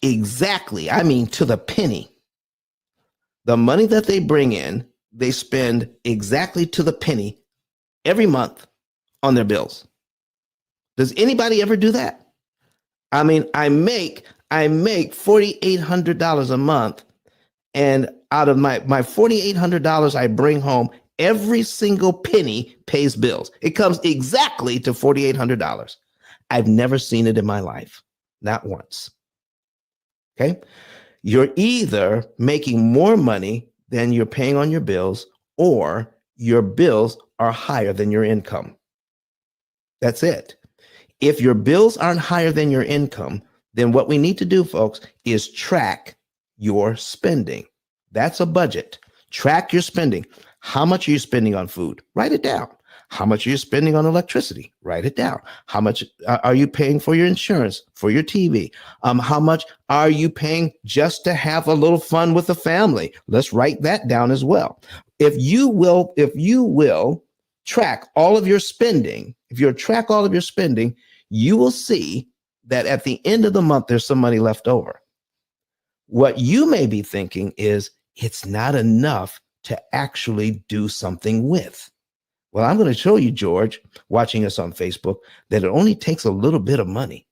exactly, to the penny, the money that they bring in, they spend exactly to the penny every month on their bills? Does anybody ever do that? I make $4,800 a month, and out of my $4,800 I bring home, every single penny pays bills. It comes exactly to $4,800. I've never seen it in my life, not once. Okay, you're either making more money than you're paying on your bills, or your bills are higher than your income. That's it. If your bills aren't higher than your income, then what we need to do, folks, is track your spending. That's a budget. Track your spending. How much are you spending on food? Write it down. How much are you spending on electricity? Write it down. How much are you paying for your insurance, for your TV? How much are you paying just to have a little fun with the family? Let's write that down as well. If you will track all of your spending, you will see that at the end of the month, there's some money left over. What you may be thinking is it's not enough to actually do something with. Well, I'm going to show you, George, watching us on Facebook, that it only takes a little bit of money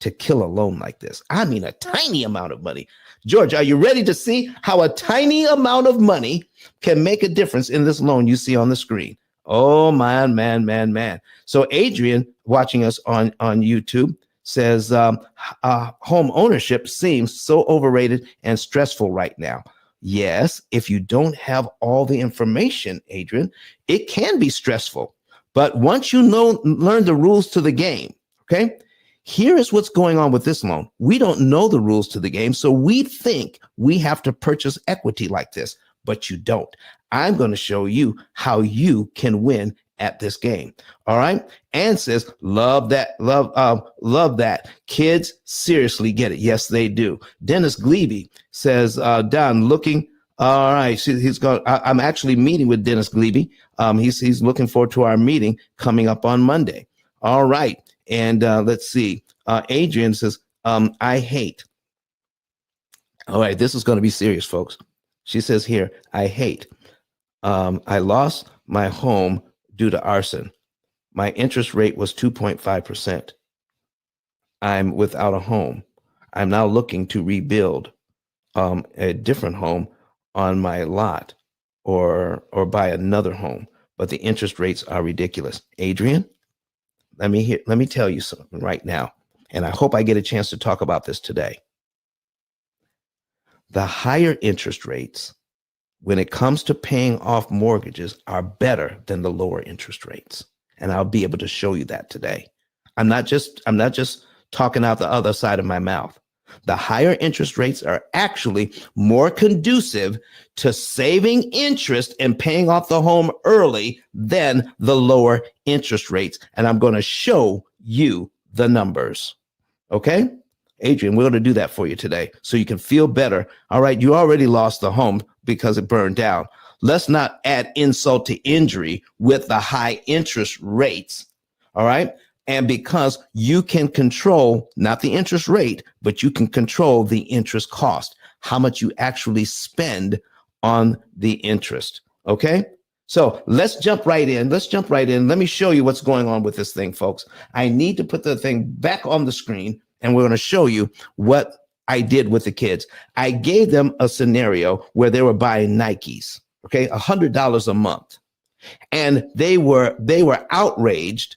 to kill a loan like this. A tiny amount of money. George, are you ready to see how a tiny amount of money can make a difference in this loan you see on the screen? Oh, man. So Adrian, watching us on YouTube, says home ownership seems so overrated and stressful right now. Yes, if you don't have all the information, Adrian, it can be stressful. But once you learn the rules to the game, okay? Here is what's going on with this loan. We don't know the rules to the game, so we think we have to purchase equity like this, but you don't. I'm going to show you how you can win at this game. All right. Ann says, love that. Love that. Kids seriously get it. Yes, they do. Dennis Glebe says, Don, looking. All right. He's going. I'm actually meeting with Dennis Glebe. He's looking forward to our meeting coming up on Monday. All right. And let's see. Adrian says, I hate. All right. This is going to be serious, folks. She says here, I hate. I lost my home due to arson. My interest rate was 2.5%. I'm without a home. I'm now looking to rebuild a different home on my lot or buy another home, but the interest rates are ridiculous. Adrian, let me tell you something right now, and I hope I get a chance to talk about this today. The higher interest rates when it comes to paying off mortgages are better than the lower interest rates. And I'll be able to show you that today. I'm not just talking out the other side of my mouth. The higher interest rates are actually more conducive to saving interest and paying off the home early than the lower interest rates. And I'm going to show you the numbers. Okay? Adrian, we're going to do that for you today so you can feel better. All right, you already lost the home because it burned down. Let's not add insult to injury with the high interest rates. All right. And because you can control not the interest rate, but you can control the interest cost, how much you actually spend on the interest. Okay. So let's jump right in. Let me show you what's going on with this thing, folks. I need to put the thing back on the screen and we're going to show you what I did with the kids. I gave them a scenario where they were buying Nikes, okay, $100 a month. And they were outraged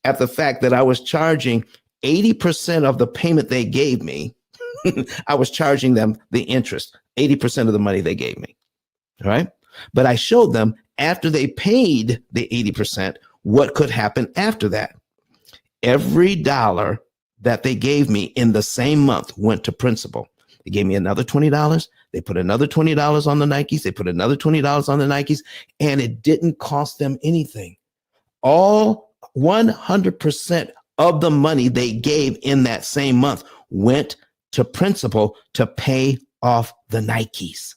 at the fact that I was charging 80% of the payment they gave me. I was charging them the interest, 80% of the money they gave me. All right. But I showed them after they paid the 80%, what could happen after that. Every dollar that they gave me in the same month went to principal. They gave me another $20. They put another $20 on the Nikes. They put another $20 on the Nikes, and it didn't cost them anything. All 100% of the money they gave in that same month went to principal to pay off the Nikes.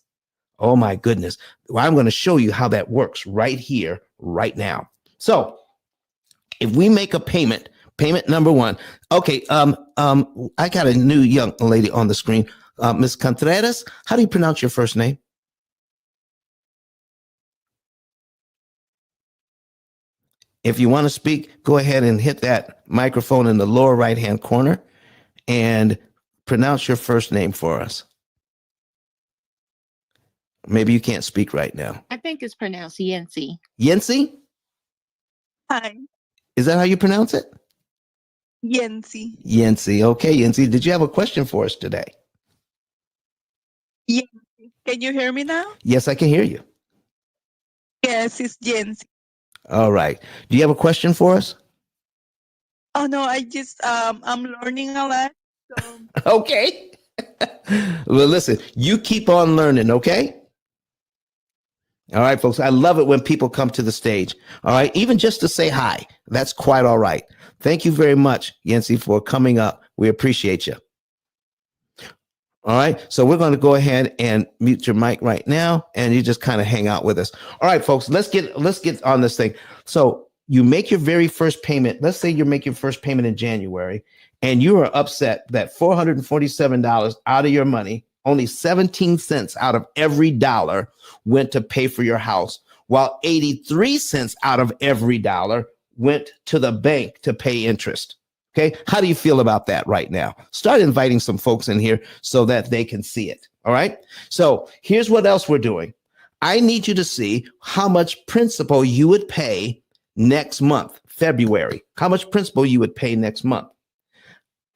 Oh my goodness. Well, I'm going to show you how that works right here, right now. So if we make a payment number one. Okay. I got a new young lady on the screen. Ms. Contreras, how do you pronounce your first name? If you want to speak, go ahead and hit that microphone in the lower right-hand corner and pronounce your first name for us. Maybe you can't speak right now. I think it's pronounced Yancy. Yancy? Hi, Is that how you pronounce it? Yancy. Yancy. Okay, Yancy. Did you have a question for us today? Yancy. Can you hear me now? Yes, I can hear you. Yes, it's Yancy. All right. Do you have a question for us? Oh no, I'm learning a lot. So Okay. Well, listen, you keep on learning, okay? All right, folks. I love it when people come to the stage. All right. Even just to say hi. That's quite all right. Thank you very much, Yancy, for coming up. We appreciate you. All right. So we're going to go ahead and mute your mic right now, and you just kind of hang out with us. All right, folks, let's get on this thing. So you make your very first payment. Let's say you make your first payment in January, and you are upset that $447 out of your money, only 17 cents out of every dollar went to pay for your house, while 83 cents out of every dollar went to the bank to pay interest. Okay. How do you feel about that right now? Start inviting some folks in here so that they can see it. All right. So here's what else we're doing. I need you to see how much principal you would pay next month, February. How much principal you would pay next month.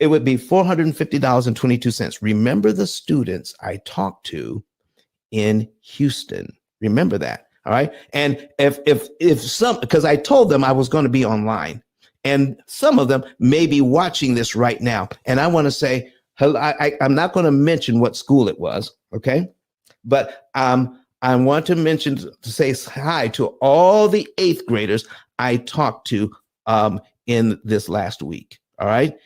It would be $450.22. Remember the students I talked to in Houston. Remember that. All right. And if some, because I told them I was going to be online, and some of them may be watching this right now. And I want to say, I'm not going to mention what school it was. Okay. But I want to mention, to say hi to all the 8th graders I talked to in this last week. All right.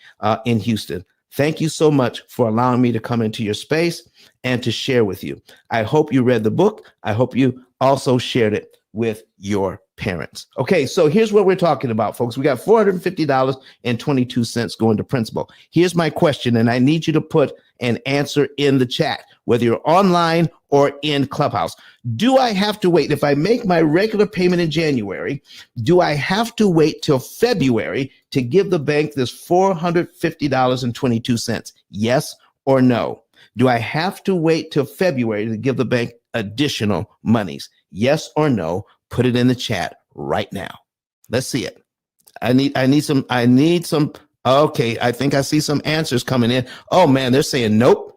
In Houston. Thank you so much for allowing me to come into your space and to share with you. I hope you read the book. I hope you also shared it with your parents. Okay, so here's what we're talking about, folks. We got $450.22 going to principal. Here's my question, and I need you to put an answer in the chat, whether you're online or in Clubhouse. Do I have to wait? If I make my regular payment in January, do I have to wait till February to give the bank this $450.22? Yes or no? Do I have to wait till February to give the bank additional monies? Yes or no? Put it in the chat right now. Let's see it. I need some. Okay, I think I see some answers coming in. Oh man, they're saying nope.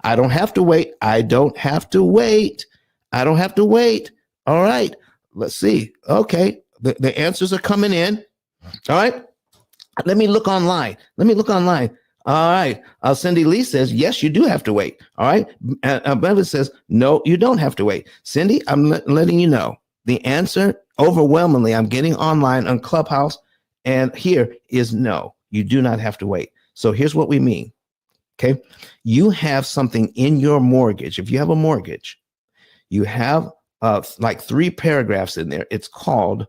I don't have to wait. I don't have to wait. All right, let's see. Okay, the answers are coming in. All right, let me look online. All right, Cindy Lee says, yes, you do have to wait. All right, Bevan says, no, you don't have to wait. Cindy, I'm letting you know. The answer, overwhelmingly, I'm getting online on Clubhouse, and here is no, you do not have to wait. So here's what we mean, okay? You have something in your mortgage. If you have a mortgage, you have like 3 paragraphs in there. It's called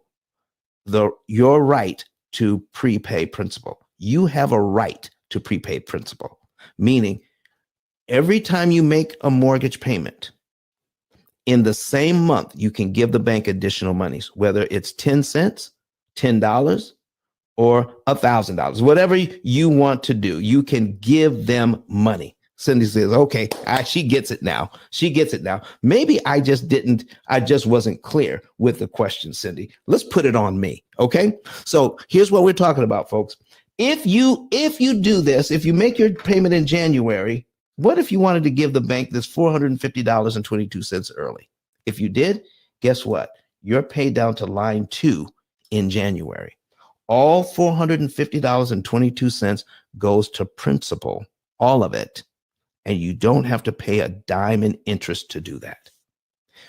your right to prepay principal. You have a right to prepaid principal, meaning every time you make a mortgage payment in the same month, you can give the bank additional monies, whether it's 10 cents, $10, or $1,000, whatever you want to do, you can give them money. Cindy says, okay, she gets it now. Maybe I just wasn't clear with the question, Cindy. Let's put it on me. Okay. So here's what we're talking about, folks. If you do this, if you make your payment in January, what if you wanted to give the bank this $450.22 early? If you did, guess what? You're paid down to line 2 in January. All $450.22 goes to principal, all of it. And you don't have to pay a dime in interest to do that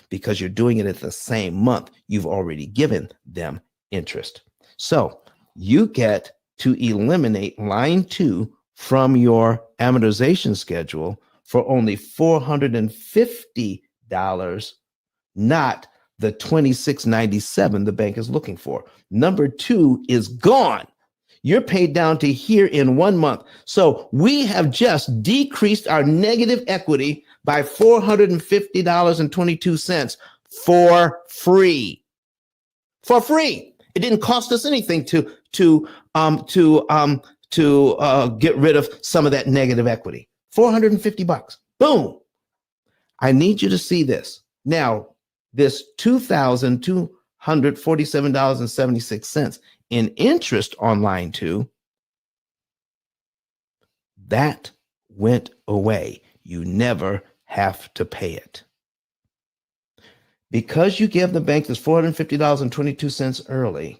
because you're doing it at the same month. You've already given them interest. So you get to eliminate line 2 from your amortization schedule for only $450, not the $26.97 the bank is looking for. Number 2 is gone. You're paid down to here in 1 month. So we have just decreased our negative equity by $450.22 for free. For free. It didn't cost us anything to get rid of some of that negative equity. $450. Boom. I need you to see this. Now, this $2,247.76 in interest on line 2, that went away. You never have to pay it. Because you give the bank this $450.22 early,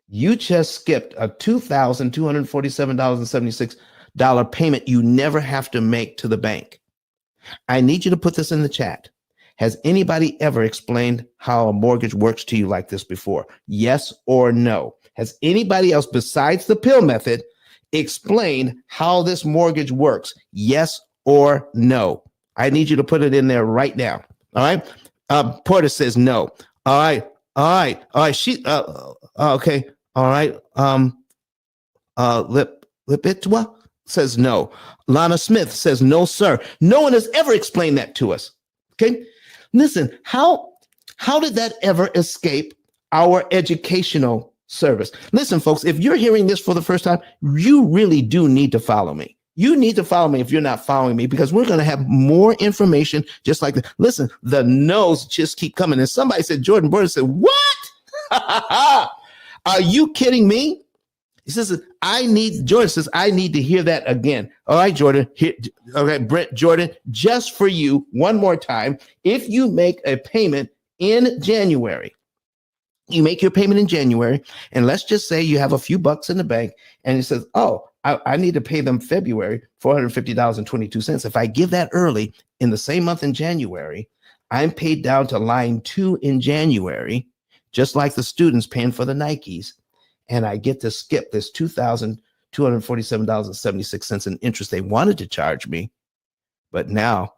you just skipped a $2,247.76 payment you never have to make to the bank. I need you to put this in the chat. Has anybody ever explained how a mortgage works to you like this before? Yes or no? Has anybody else besides the P.I.L.L method explained how this mortgage works? Yes or no? I need you to put it in there right now. All right. Porter says no. All right. She okay. All right. Lipitwa says no. Lana Smith says no, sir. No one has ever explained that to us. Okay. Listen, how did that ever escape our educational service? Listen, folks, if you're hearing this for the first time, you really do need to follow me. You need to follow me if you're not following me, because we're going to have more information just like that. Listen, the no's just keep coming. And somebody said, Jordan Burton said, what? Are you kidding me? He says, Jordan says, I need to hear that again. All right, Jordan. Okay, Brent, Jordan, just for you, one more time. If you make a payment in January, you make your payment in January, and let's just say you have a few bucks in the bank, and it says, oh, I need to pay them February, $450.22. If I give that early in the same month in January, I'm paid down to line 2 in January, just like the students paying for the Nikes, and I get to skip this $2,247.76 in interest they wanted to charge me, but now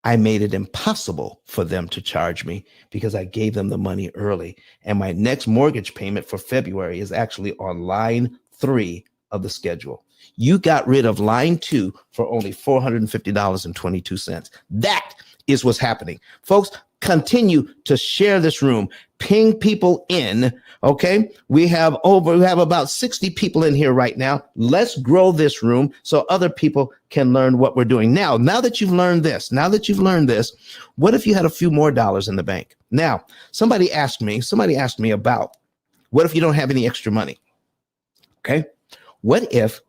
I made it impossible for them to charge me because I gave them the money early. And my next mortgage payment for February is actually on line 3 of the schedule. You got rid of line 2 for only $450.22. That is what's happening. Folks, continue to share this room. Ping people in. Okay. We have about 60 people in here right now. Let's grow this room so other people can learn what we're doing. Now that you've learned this, what if you had a few more dollars in the bank? Now, somebody asked me about, what if you don't have any extra money? Okay. What if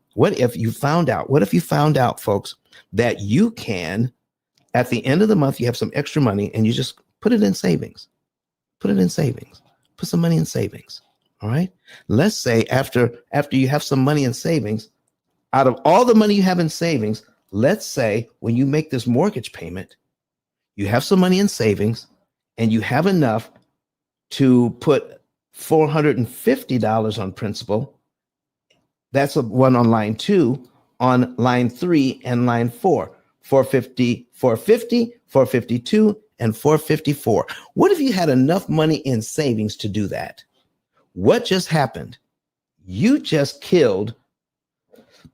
you found out, folks, that you can, at the end of the month, you have some extra money and you just put it in savings. Put some money in savings. All right. Let's say after you have some money in savings, out of all the money you have in savings, let's say when you make this mortgage payment, you have some money in savings and you have enough to put $450 on principal. That's one on line 2, on line 3 and line 4, 450, 452, and 454. What if you had enough money in savings to do that? What just happened? You just killed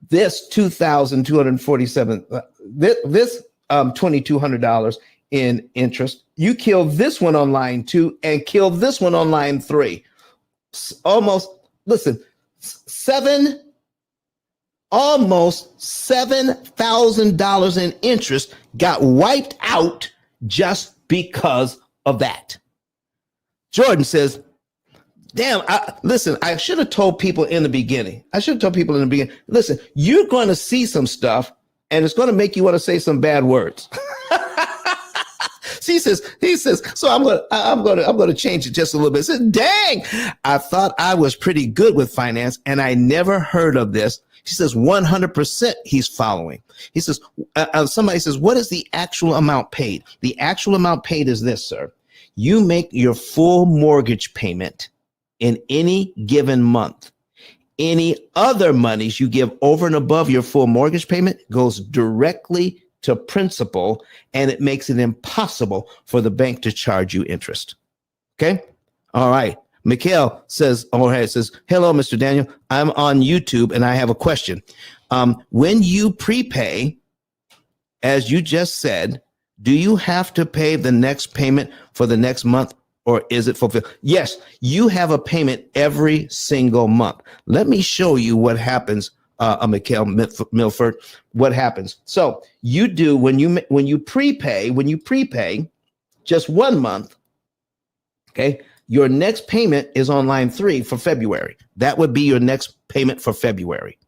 this $2,247, this $2,200 in interest. You killed this one on line 2 and killed this one on line 3. Almost $7,000 in interest got wiped out just because of that. Jordan says, damn, I should have told people in the beginning. Listen, you're going to see some stuff and it's going to make you want to say some bad words. He says, so I'm going to change it just a little bit. He said, dang, I thought I was pretty good with finance and I never heard of this. She says 100% he's following. He says, somebody says, what is the actual amount paid? The actual amount paid is this, sir. You make your full mortgage payment in any given month. Any other monies you give over and above your full mortgage payment goes directly to principal, and it makes it impossible for the bank to charge you interest. Okay? All right. Mikhail says, hello, Mr. Daniel. I'm on YouTube and I have a question. When you prepay, as you just said, do you have to pay the next payment for the next month, or is it fulfilled? Yes, you have a payment every single month. Let me show you what happens, Mikhail Milford, what happens. So you do when you prepay just 1 month, okay? Your next payment is on line 3 for February. That would be your next payment for February.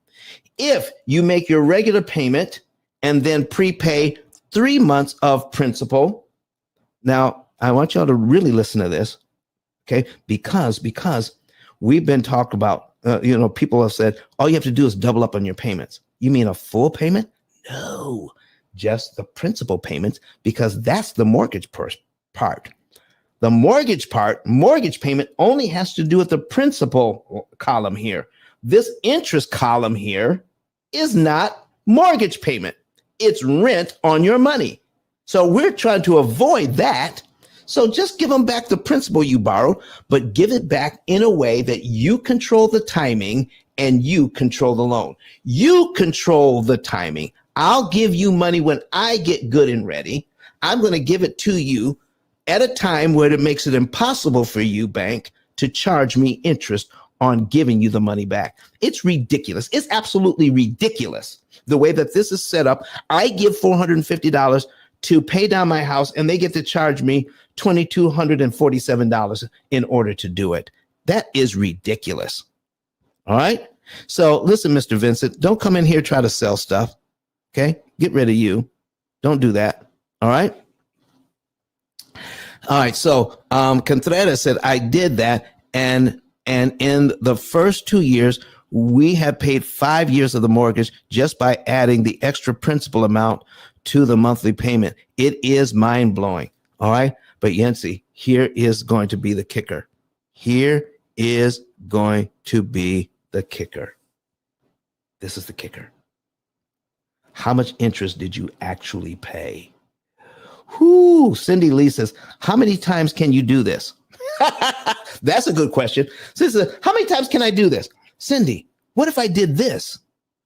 If you make your regular payment and then prepay 3 months of principal, now I want y'all to really listen to this, okay? Because we've been talking about, people have said, all you have to do is double up on your payments. You mean a full payment? No, just the principal payments, because that's the mortgage part. The mortgage payment only has to do with the principal column here. This interest column here is not mortgage payment. It's rent on your money. So we're trying to avoid that. So just give them back the principal you borrowed, but give it back in a way that you control the timing and you control the loan. You control the timing. I'll give you money when I get good and ready. I'm going to give it to you at a time where it makes it impossible for you, bank, to charge me interest on giving you the money back. It's ridiculous. It's absolutely ridiculous the way that this is set up. I give $450 to pay down my house, and they get to charge me $2,247 in order to do it. That is ridiculous. All right. So listen, Mr. Vincent, don't come in here try to sell stuff. Okay. Get rid of you. Don't do that. All right. All right. So Contreras said, I did that. And in the first 2 years, we have paid 5 years of the mortgage just by adding the extra principal amount to the monthly payment. It is mind blowing. All right. But Yancy, here is going to be the kicker. Here is going to be the kicker. This is the kicker. How much interest did you actually pay? Whoo, Cindy Lee says, how many times can you do this? That's a good question. Sister, how many times can I do this? Cindy, what if I did this?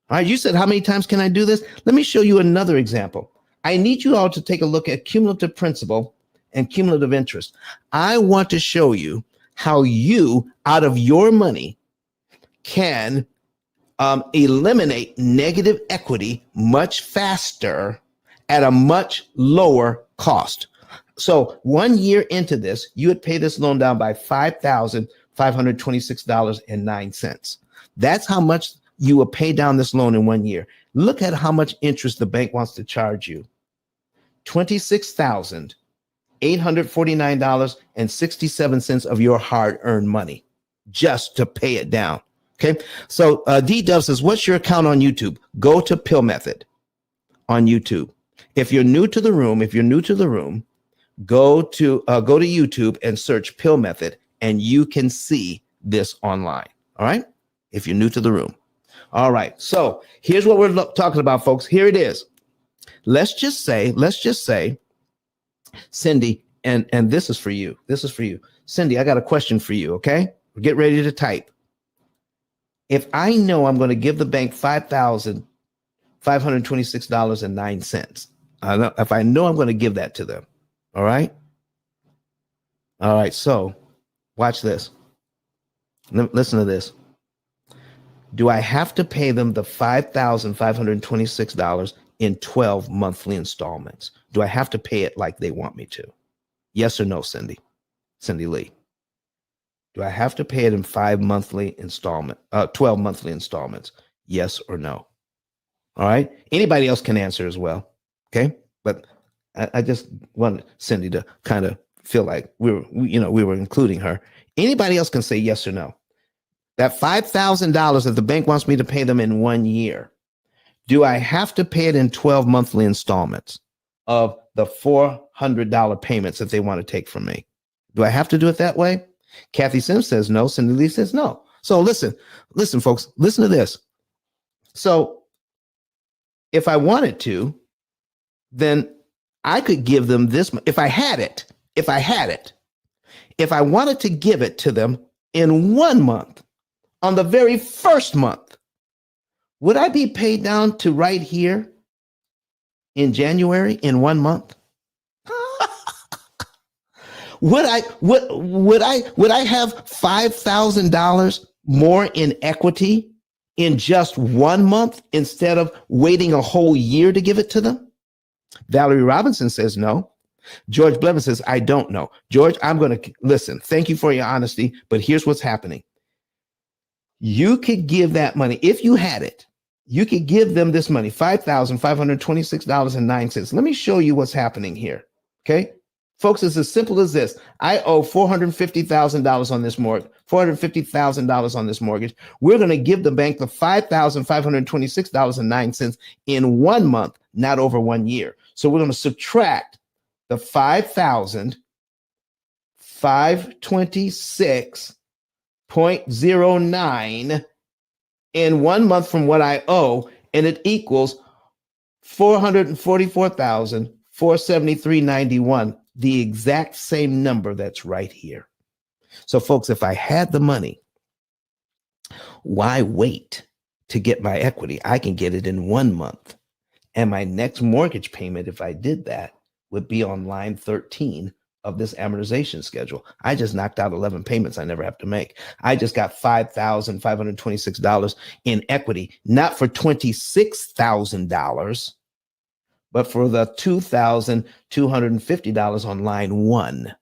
All right, you said, how many times can I do this? Let me show you another example. I need you all to take a look at cumulative principal and cumulative interest. I want to show you how you, out of your money, can eliminate negative equity much faster at a much lower cost. So 1 year into this, you would pay this loan down by $5,526.09. That's how much you will pay down this loan in 1 year. Look at how much interest the bank wants to charge you. $26,849.67 of your hard-earned money just to pay it down. Okay. So D Dub says, what's your account on YouTube? Go to P.I.L.L Method on YouTube. If you're new to the room, go to YouTube and search P.I.L.L Method, and you can see this online. All right. If you're new to the room. All right. So here's what we're talking about, folks. Here it is. Let's just say, Cindy, and this is for you. Cindy, I got a question for you. Okay. Get ready to type. If I know I'm going to give the bank $5,526.09, if I know I'm going to give that to them, all right? All right, so watch this. Listen to this. Do I have to pay them the $5,526 in 12 monthly installments? Do I have to pay it like they want me to? Yes or no, Cindy? Cindy Lee. Do I have to pay it in 12 monthly installments? Yes or no? All right. Anybody else can answer as well. Okay. But I just wanted Cindy to kind of feel like we were including her. Anybody else can say yes or no. That $5,000 that the bank wants me to pay them in 1 year, do I have to pay it in 12 monthly installments of the $400 payments that they want to take from me? Do I have to do it that way? Kathy Sims says no. Cindy Lee says no. So listen, folks, listen to this. So if I wanted to, then I could give them this. If I wanted to give it to them in 1 month, on the very first month, would I be paid down to right here in January in 1 month? Would I have $5,000 more in equity in just 1 month instead of waiting a whole year to give it to them? Valerie Robinson says no. George Blevin says, I don't know. George, I'm going to listen. Thank you for your honesty, but here's what's happening. You could give that money, if you had it, you could give them this money, $5,526.09. Let me show you what's happening here. Okay. Folks, it's as simple as this. I owe $450,000 on this mortgage, $450,000 on this mortgage. We're going to give the bank the $5,526.09 in 1 month, not over 1 year. So we're going to subtract the $5,526.09 in 1 month from what I owe, and it equals $474,473.91. The exact same number that's right here. So folks, if I had the money, why wait to get my equity? I can get it in 1 month. And my next mortgage payment, if I did that, would be on line 13 of this amortization schedule. I just knocked out 11 payments I never have to make. I just got $5,526 in equity, not for $26,000, but for the $2,250 on line one.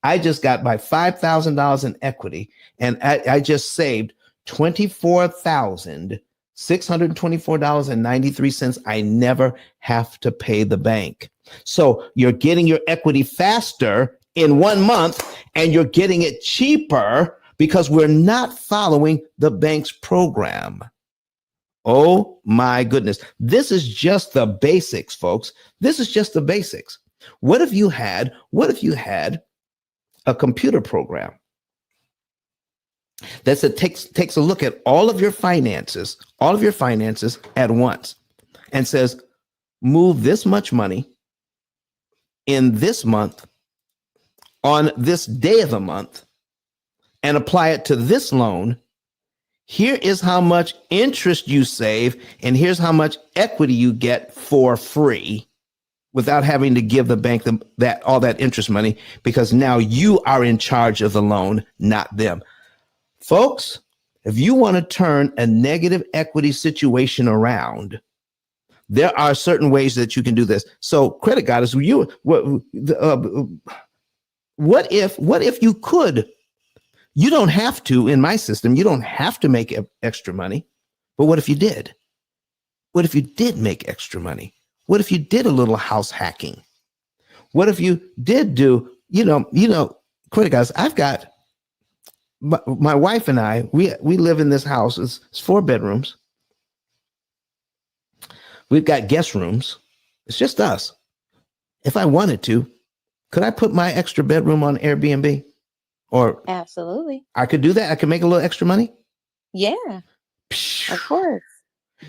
I just got my $5,000 in equity, and I just saved $24,624.93. I never have to pay the bank. So you're getting your equity faster in 1 month, and you're getting it cheaper because we're not following the bank's program. Oh my goodness. This is just the basics, folks. This is just the basics. What if you had a computer program that takes a look at all of your finances at once and says, move this much money in this month on this day of the month and apply it to this loan. Here is how much interest you save, and here's how much equity you get for free without having to give the bank all that interest money, because now you are in charge of the loan, not them. Folks, if you want to turn a negative equity situation around, there are certain ways that you can do this. So, Credit Goddess, what if you could? You don't have to, in my system, you don't have to make extra money. But what if you did? What if you did make extra money? What if you did a little house hacking? What if you did do, Credit Guys, I've got my wife and I, we live in this house. It's 4 bedrooms. We've got guest rooms. It's just us. If I wanted to, could I put my extra bedroom on Airbnb? Or Absolutely. I could do that. I could make a little extra money. Yeah, of course.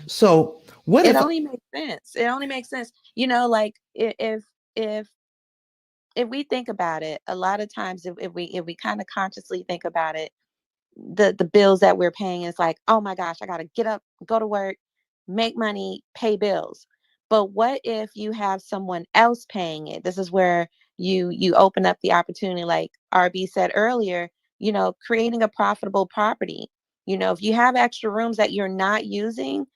So what It if only makes sense. It only makes sense. Like if we think about it, a lot of times if we kind of consciously think about it, the bills that we're paying is like, oh my gosh, I gotta get up, go to work, make money, pay bills. But what if you have someone else paying it? This is where you open up the opportunity, like RB said earlier, creating a profitable property. If you have extra rooms that you're not using,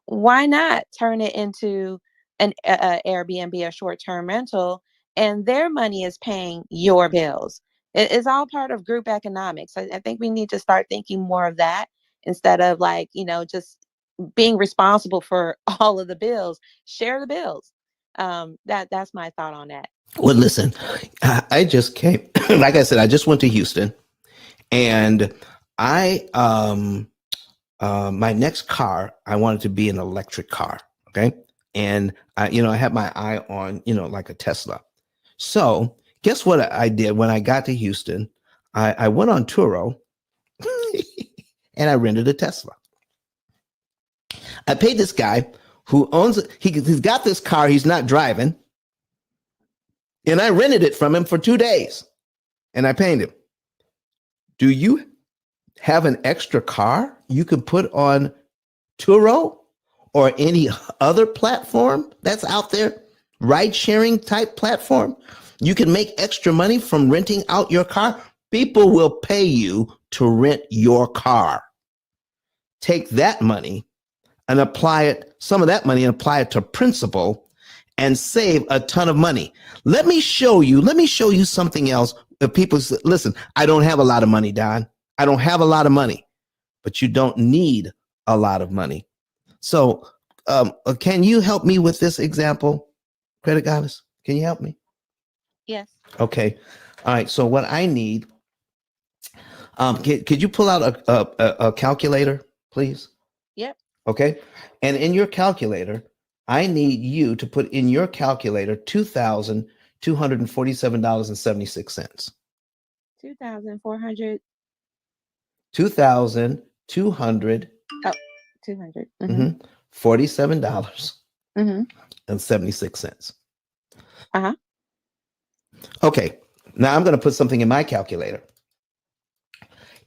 why not turn it into an Airbnb, a short-term rental, and their money is paying your bills? It's all part of group economics. I think we need to start thinking more of that instead of just being responsible for all of the bills. Share the bills. That's my thought on that. Well, listen, I just came, like I said, I just went to Houston, and my next car, I wanted to be an electric car. Okay. And I had my eye on, like a Tesla. So guess what I did when I got to Houston? I went on Turo and I rented a Tesla. I paid this guy who owns it. He's got this car he's not driving. And I rented it from him for 2 days. And I paid him. Do you have an extra car you can put on Turo or any other platform that's out there, ride-sharing type platform? You can make extra money from renting out your car. People will pay you to rent your car. Take that money and some of that money and apply it to principal and save a ton of money. Let me show you something else. If people say, listen, I don't have a lot of money, Don. I don't have a lot of money, but you don't need a lot of money. So can you help me with this example, Credit Goddess? Can you help me? Yes. Okay. All right. So what I need, could you pull out a calculator, please? Yep. Okay. And in your calculator, I need you to put in your calculator $2,247.76. 2,400. 2,200. Oh, 200. $47.76. Uh-huh. Okay. Now I'm going to put something in my calculator.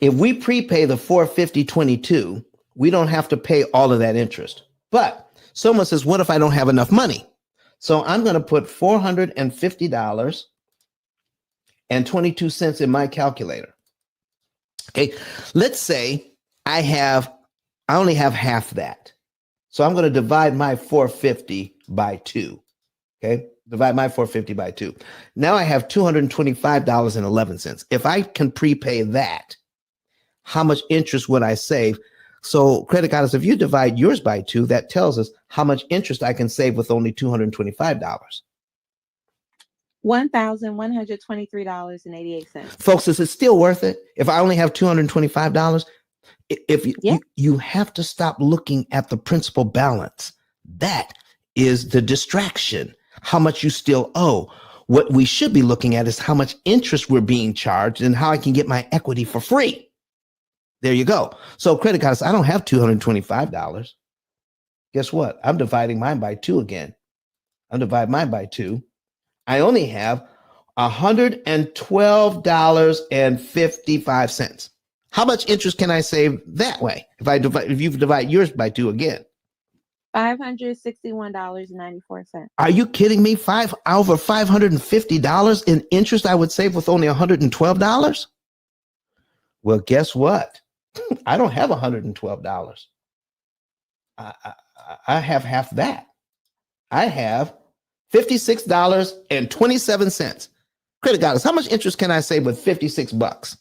If we prepay the $450.22, we don't have to pay all of that interest. But someone says, what if I don't have enough money? So I'm going to put $450 $450.22 in my calculator. Okay, let's say I only have half that. So I'm going to divide my 450 by 2. Okay, divide my 450 by 2. Now I have $225.11. If I can prepay that, how much interest would I save? So credit cards, if you divide yours by 2, that tells us how much interest I can save with only $225. $1,123.88. Folks, is it still worth it if I only have $225? If you have to stop looking at the principal balance. That is the distraction, how much you still owe. What we should be looking at is how much interest we're being charged and how I can get my equity for free. There you go. So credit cards, I don't have $225. Guess what? I'm dividing mine by 2 again. I'm dividing mine by 2. I only have $112.55. How much interest can I save that way? If you divide yours by 2 again? $561.94. Are you kidding me? Over $550 in interest I would save with only $112? Well, guess what? I don't have $112. I have half that. I have $56.27. Credit cards, how much interest can I save with $56?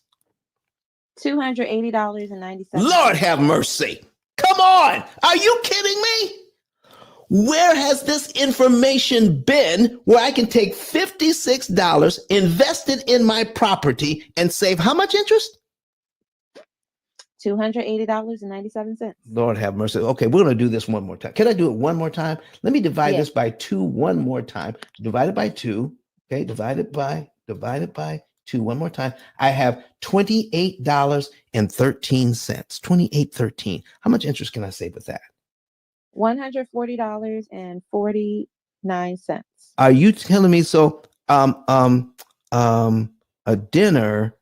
$280.97. Lord have mercy. Come on. Are you kidding me? Where has this information been where I can take $56 invested in my property and save how much interest? $280.97. Lord have mercy. Okay, we're going to do this one more time. Can I do it one more time? Let me divide this by 2 one more time. Divide it by 2. Okay, divide it by 2 one more time. I have $28.13. $28.13. How much interest can I save with that? $140.49. Are you telling me so? A dinner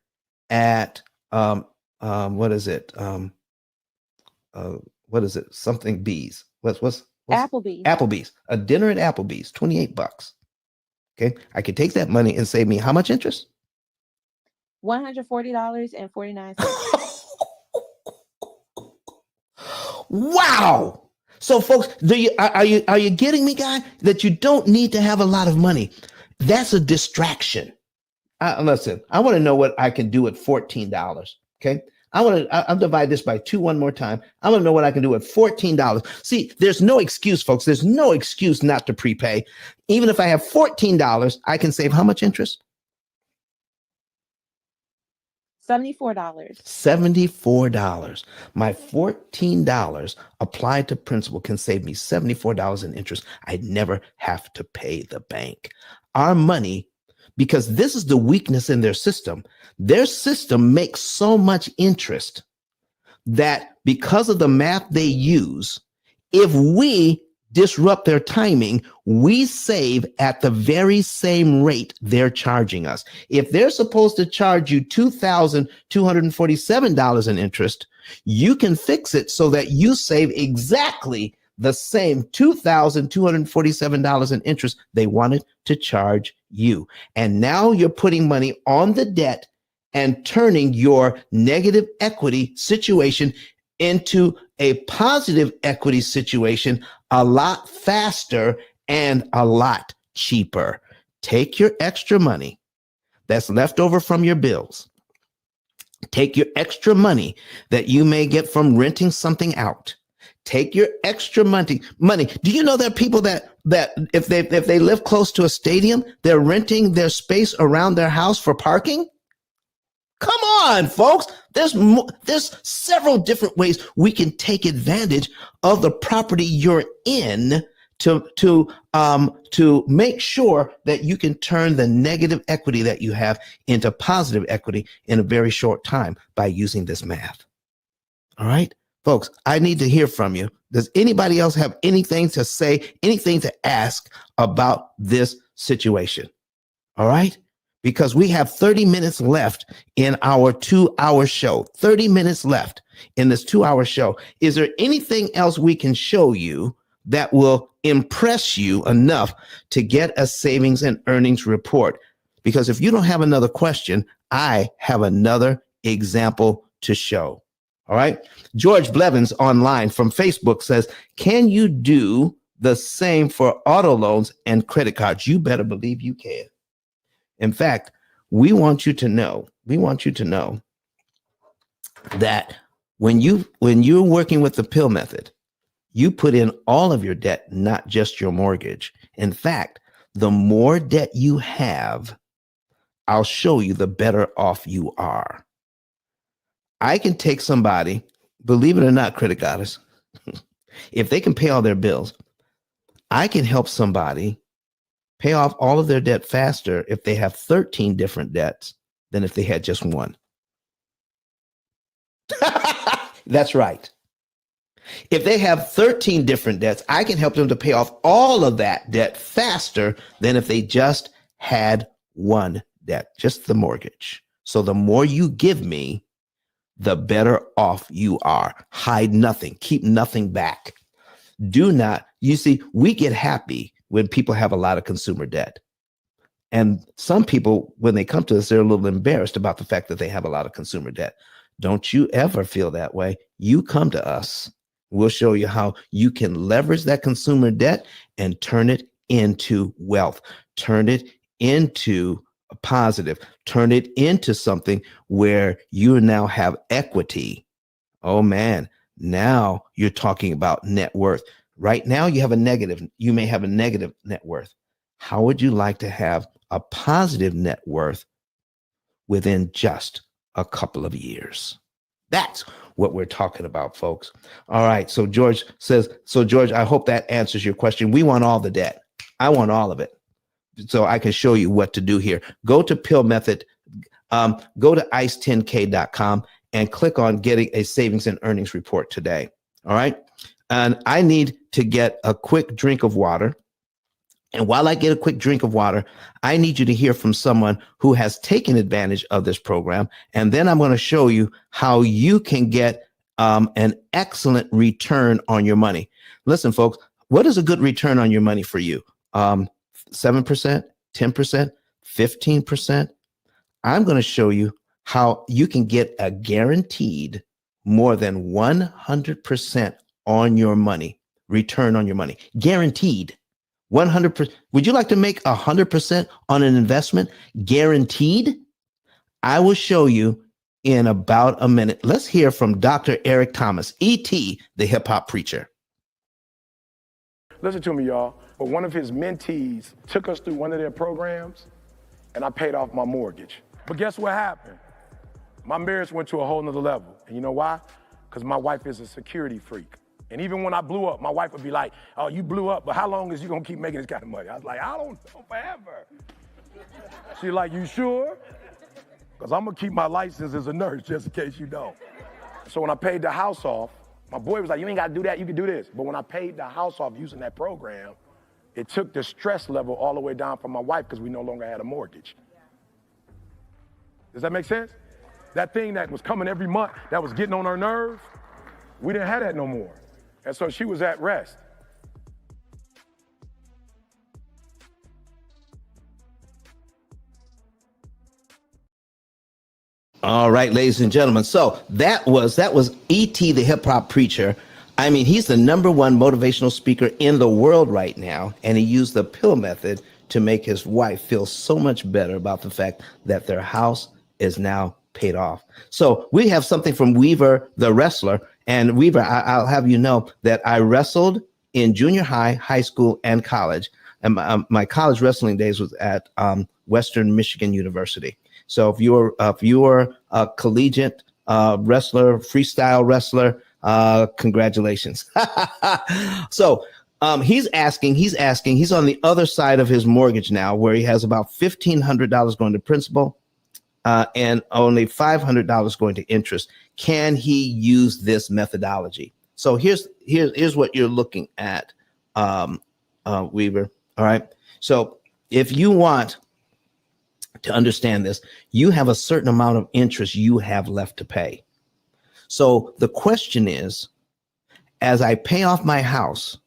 at what is it? What is it? Something Bees. What's Applebee's. Applebee's. A dinner at Applebee's, $28. Okay, I could take that money and save me how much interest? $140.49. Wow. So folks, are you getting me, guy? That you don't need to have a lot of money. That's a distraction. Listen, I want to know what I can do at $14. Okay. I'll divide this by 2 one more time. I want to know what I can do at $14. See, there's no excuse, folks. There's no excuse not to prepay. Even if I have $14, I can save how much interest? $74. $74. My $14 applied to principal can save me $74 in interest. I never have to pay the bank. Our money, because this is the weakness in their system makes so much interest that because of the math they use, if we disrupt their timing, we save at the very same rate they're charging us. If they're supposed to charge you $2,247 in interest, you can fix it so that you save exactly the same $2,247 in interest they wanted to charge you. And now you're putting money on the debt and turning your negative equity situation into a positive equity situation a lot faster and a lot cheaper. Take your extra money that's left over from your bills. Take your extra money that you may get from renting something out. Take your extra money. Do you know there are people that if they live close to a stadium, they're renting their space around their house for parking? Come on, folks. There's several different ways we can take advantage of the property you're in to make sure that you can turn the negative equity that you have into positive equity in a very short time by using this math. All right, folks, I need to hear from you. Does anybody else have anything to say, anything to ask about this situation? All right. Because we have 30 minutes left in our 2-hour show. 30 minutes left in this 2-hour show. Is there anything else we can show you that will impress you enough to get a savings and earnings report? Because if you don't have another question, I have another example to show. All right. George Blevins online from Facebook says, can you do the same for auto loans and credit cards? You better believe you can. In fact, we want you to know that when you're working with the P.I.L.L method, you put in all of your debt, not just your mortgage. In fact, the more debt you have, I'll show you the better off you are. I can take somebody, believe it or not, Credit Goddess, if they can pay all their bills, I can help somebody pay off all of their debt faster if they have 13 different debts than if they had just one. That's right. If they have 13 different debts, I can help them to pay off all of that debt faster than if they just had one debt, just the mortgage. So the more you give me, the better off you are. Hide nothing, keep nothing back. Do not, you see, we get happy when people have a lot of consumer debt. And some people, when they come to us, they're a little embarrassed about the fact that they have a lot of consumer debt. Don't you ever feel that way. You come to us. We'll show you how you can leverage that consumer debt and turn it into wealth, turn it into a positive, turn it into something where you now have equity. Oh man, now you're talking about net worth. Right now you have a negative, you may have a negative net worth. How would you like to have a positive net worth within just a couple of years? That's what we're talking about, folks. All right. So George says, George, I hope that answers your question. We want all the debt. I want all of it. So I can show you what to do here. Go to P.I.L.L method, go to ice10k.com and click on getting a savings and earnings report today. All right. And I need to get a quick drink of water. And while I get a quick drink of water, I need you to hear from someone who has taken advantage of this program. And then I'm going to show you how you can get an excellent return on your money. Listen, folks, what is a good return on your money for you? 7%, 10%, 15%? I'm going to show you how you can get a guaranteed more than 100% on your money, return on your money, guaranteed. 100%. Would you like to make 100% on an investment guaranteed? I will show you in about a minute. Let's hear from Dr. Eric Thomas, E.T., the hip hop preacher. Listen to me, y'all. But one of his mentees took us through one of their programs, and I paid off my mortgage. But guess what happened? My marriage went to a whole nother level. And you know why? Because my wife is a security freak. And even when I blew up, my wife would be like, oh, you blew up, but how long is you gonna keep making this kind of money? I was like, I don't know, forever. She's like, you sure? Because I'm gonna keep my license as a nurse just in case you don't. So when I paid the house off, my boy was like, you ain't gotta do that, you can do this. But when I paid the house off using that program, it took the stress level all the way down for my wife because we no longer had a mortgage. Does that make sense? That thing that was coming every month, that was getting on her nerves, we didn't have that no more. And so she was at rest. All right, ladies and gentlemen. So that was E.T., the hip hop preacher. I mean, he's the #1 motivational speaker in the world right now. And he used the P.I.L.L method to make his wife feel so much better about the fact that their house is now paid off. So we have something from Weaver, the wrestler. And Weaver, I'll have you know that I wrestled in junior high, high school, and college. And my college wrestling days was at Western Michigan University. So if you're a collegiate wrestler, freestyle wrestler, congratulations. So he's on the other side of his mortgage now, where he has about $1,500 going to principal and only $500 going to interest. Can he use this methodology? So here's what you're looking at, Weaver. All right. So if you want to understand this, you have a certain amount of interest you have left to pay. So the question is, as I pay off my house,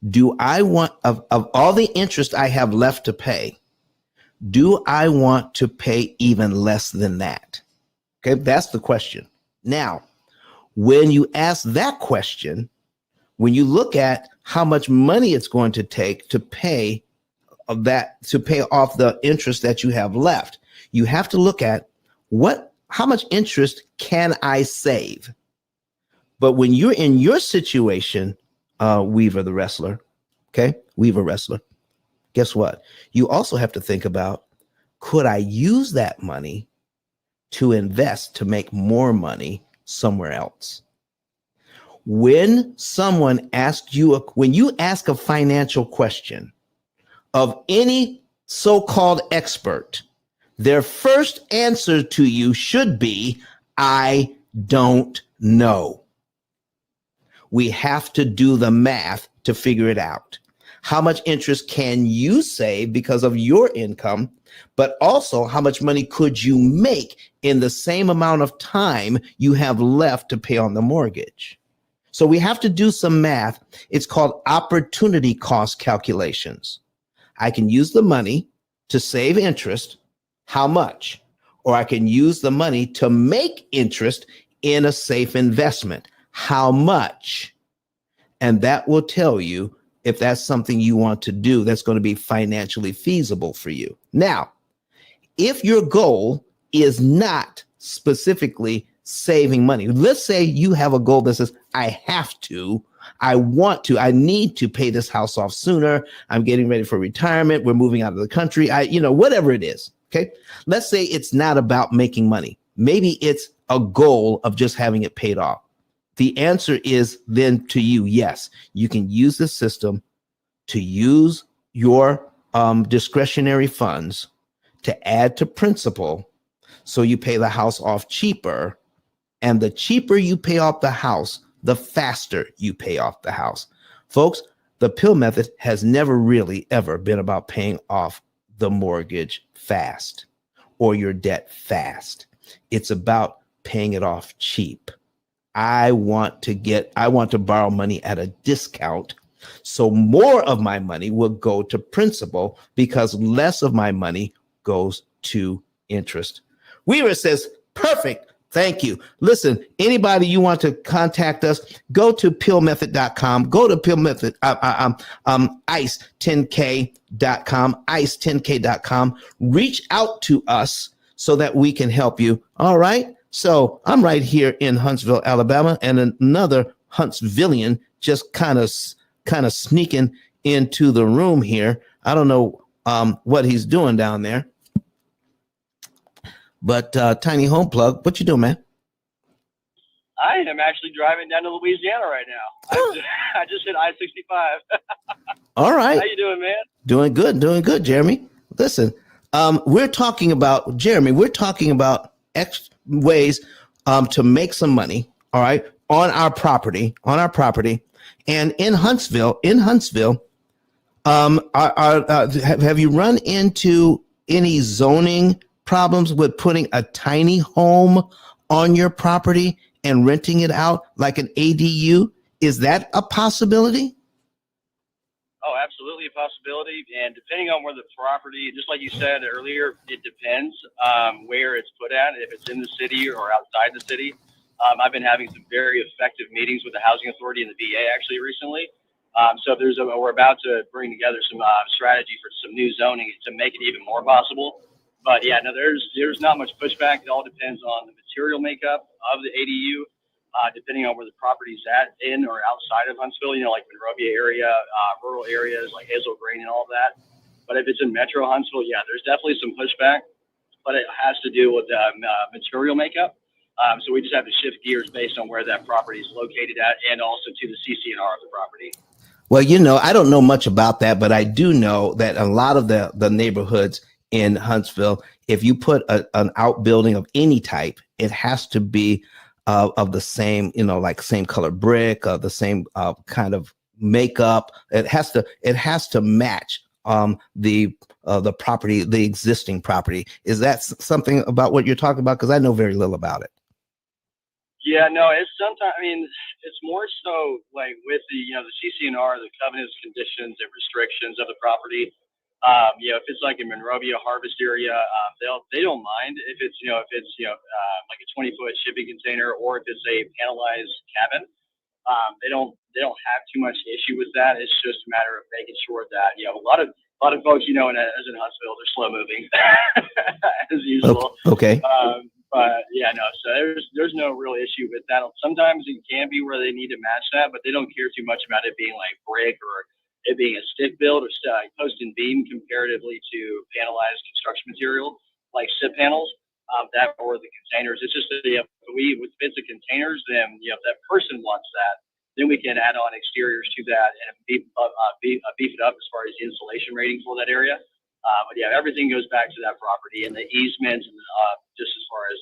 do I want, of all the interest I have left to pay, Do I want to pay even less than that? Okay, that's the question. Now, when you ask that question, when you look at how much money it's going to take to pay to pay off the interest that you have left, you have to look at how much interest can I save? But when you're in your situation, Weaver the wrestler, okay, Weaver wrestler, guess what? You also have to think about, could I use that money to invest to make more money somewhere else? When someone asks you, when you ask a financial question of any so-called expert, their first answer to you should be, I don't know. We have to do the math to figure it out. How much interest can you save because of your income, but also how much money could you make in the same amount of time you have left to pay on the mortgage? So we have to do some math. It's called opportunity cost calculations. I can use the money to save interest. How much? Or I can use the money to make interest in a safe investment. How much? And that will tell you if that's something you want to do that's going to be financially feasible for you. Now, if your goal is not specifically saving money, let's say you have a goal that says, I have to, I want to, I need to pay this house off sooner. I'm getting ready for retirement. We're moving out of the country. Whatever it is. Okay. Let's say it's not about making money. Maybe it's a goal of just having it paid off. The answer is then to you, yes, you can use the system to use your discretionary funds to add to principal, so you pay the house off cheaper. And the cheaper you pay off the house, the faster you pay off the house. Folks, the P.I.L.L method has never really ever been about paying off the mortgage fast or your debt fast. It's about paying it off cheap. I want to borrow money at a discount, so more of my money will go to principal because less of my money goes to interest. Weaver says, perfect. Thank you. Listen, anybody you want to contact us, go to pillmethod.com, go to pillmethod, ice10k.com, ice10k.com, reach out to us so that we can help you. All right. So I'm right here in Huntsville, Alabama, and another Huntsvillian just kind of sneaking into the room here. I don't know what he's doing down there. But Tiny Home Plug, what you doing, man? I am actually driving down to Louisiana right now. I just hit I-65. All right. How you doing, man? Doing good, Jeremy. Listen, we're talking about ways to make some money, all right, on our property. And in Huntsville, have you run into any zoning problems with putting a tiny home on your property and renting it out like an ADU? Is that a possibility? Oh, absolutely a possibility. And depending on where the property, just like you said earlier, it depends where it's put at, if it's in the city or outside the city. I've been having some very effective meetings with the Housing Authority and the VA actually recently. So we're about to bring together some strategy for some new zoning to make it even more possible. But yeah, no, there's not much pushback. It all depends on the material makeup of the ADU, depending on where the property's at, in or outside of Huntsville, like Monrovia area, rural areas like Hazel Green and all that. But if it's in Metro Huntsville, yeah, there's definitely some pushback, but it has to do with material makeup. So we just have to shift gears based on where that property is located at, and also to the CC&R of the property. Well, I don't know much about that, but I do know that a lot of the neighborhoods in Huntsville, if you put an outbuilding of any type, it has to be of the same, like same color brick, the same kind of makeup. It has to match the property, the existing property. Is that something about what you're talking about? Because I know very little about it. Yeah, no, it's sometimes, it's more so like with the CC&R, the covenants, conditions, and restrictions of the property. If it's like in Monrovia Harvest area, they don't mind if it's like a 20-foot shipping container or if it's a panelized cabin. They don't have too much issue with that. It's just a matter of making sure that a lot of folks as in Huntsville, they're slow moving as usual. Okay. But yeah, no. So there's no real issue with that. Sometimes it can be where they need to match that, but they don't care too much about it being like brick or it being a stick build or post and beam comparatively to panelized construction material like SIP panels. That or the containers. It's just that if it's the containers, then if that person wants that, then we can add on exteriors to that and beef it up as far as the insulation rating for that area. But yeah, everything goes back to that property and the easements, and just as far as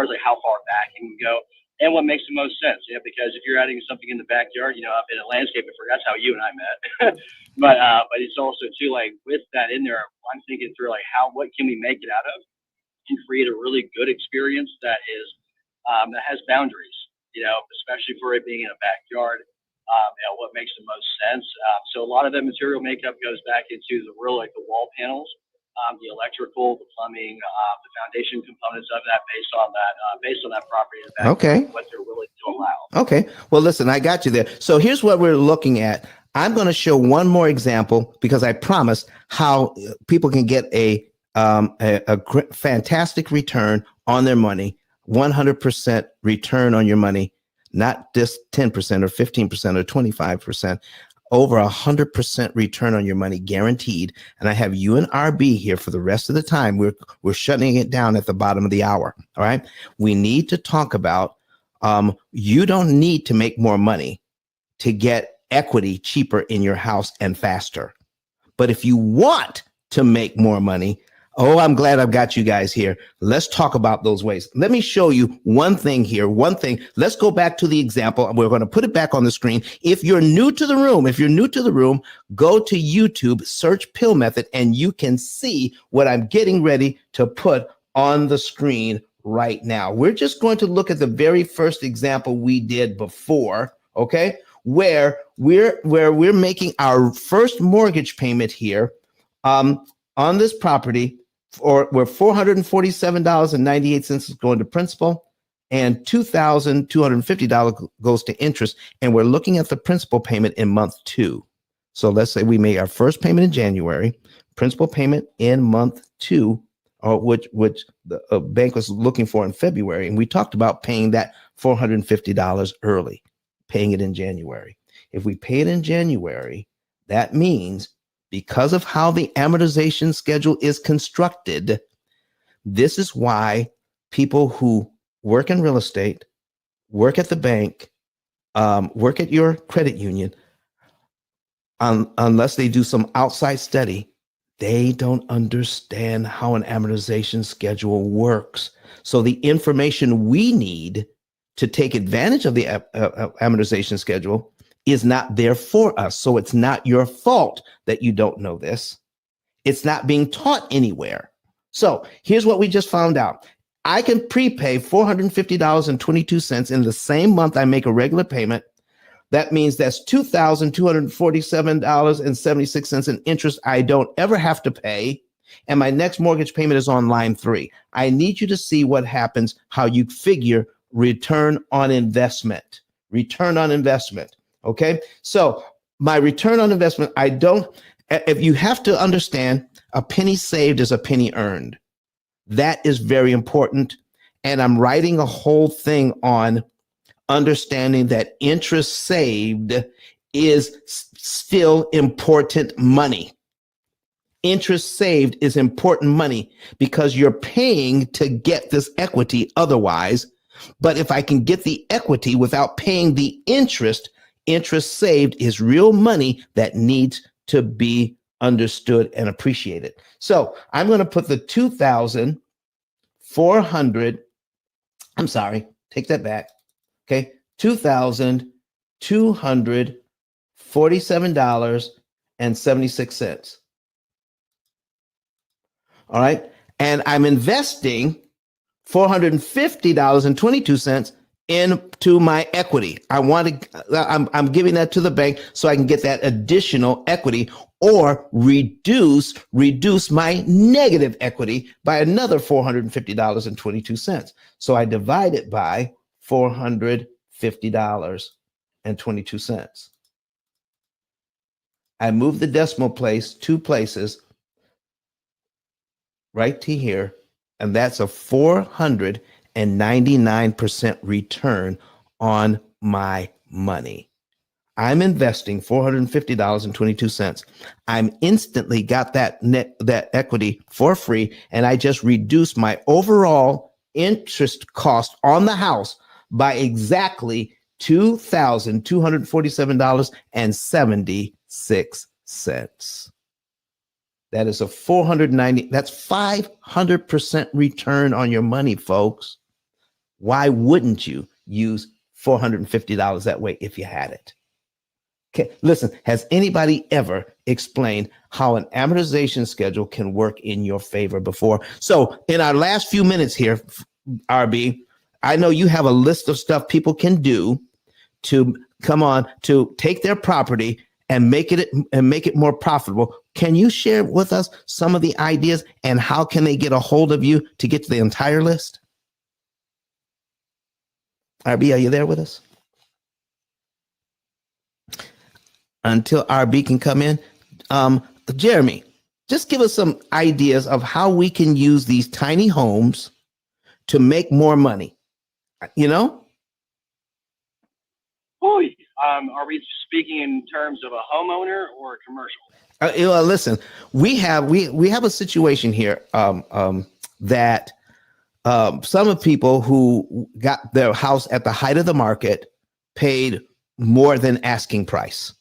like how far back you can go and what makes the most sense. Because if you're adding something in the backyard, up in a landscape, that's how you and I met. but it's also too like with that in there, I'm thinking through like what can we make it out of and create a really good experience that has boundaries. Especially for it being in a backyard. What makes the most sense. So a lot of that material makeup goes back into the wall panels, the electrical, the plumbing, the foundation components of that based on that property and Okay. what they're willing to allow. Okay. Well, listen, I got you there. So here's what we're looking at. I'm going to show one more example because I promise how people can get a fantastic return on their money, 100% return on your money, not just 10% or 15% or 25%, over 100% return on your money guaranteed. And I have you and RB here for the rest of the time. We're shutting it down at the bottom of the hour. All right. We need to talk about you don't need to make more money to get equity cheaper in your house and faster. But if you want to make more money, I'm glad I've got you guys here. Let's talk about those ways. Let me show you one thing here. One thing. Let's go back to the example. We're going to put it back on the screen. If you're new to the room, go to YouTube, search P.I.L.L method, and you can see what I'm getting ready to put on the screen right now. We're just going to look at the very first example we did before, okay? Where we're making our first mortgage payment here on this property. Where $447.98 is going to principal and $2,250 goes to interest. And we're looking at the principal payment in month 2. So let's say we made our first payment in January, principal payment in month 2, or which the bank was looking for in February. And we talked about paying that $450 early, paying it in January. If we pay it in January, that means because of how the amortization schedule is constructed, this is why people who work in real estate, work at the bank, work at your credit union, unless they do some outside study, they don't understand how an amortization schedule works. So the information we need to take advantage of the amortization schedule is not there for us. So it's not your fault that you don't know this. It's not being taught anywhere. So here's what we just found out. I can prepay $450.22 in the same month I make a regular payment. That means that's $2,247.76 in interest I don't ever have to pay. And my next mortgage payment is on line 3. I need you to see what happens, how you figure return on investment. Return on investment. Okay, so my return on investment, if you have to understand, a penny saved is a penny earned. That is very important. And I'm writing a whole thing on understanding that interest saved is still important money. Interest saved is important money because you're paying to get this equity otherwise. But if I can get the equity without paying the interest saved is real money that needs to be understood and appreciated. So I'm going to put the $2,247.76. All right. And I'm investing $450.22 into my equity. I'm giving that to the bank so I can get that additional equity, or reduce my negative equity by another $450.22. So I divide it by $450.22. I move the decimal place 2 places right to here, and that's a 499% return on my money. I'm investing $450.22. I'm instantly got that equity for free, and I just reduced my overall interest cost on the house by exactly $2,247.76. That is a 490. That's 500% return on your money, folks. Why wouldn't you use $450 that way if you had it? Okay, listen, has anybody ever explained how an amortization schedule can work in your favor before? So in our last few minutes here, RB, I know you have a list of stuff people can do to take their property and make it more profitable. Can you share with us some of the ideas, and how can they get a hold of you to get to the entire list? RB, are you there with us? Until RB can come in. Jeremy, just give us some ideas of how we can use these tiny homes to make more money. You know? Are we speaking in terms of a homeowner or a commercial? Listen, we have a situation here that some of people who got their house at the height of the market paid more than asking price.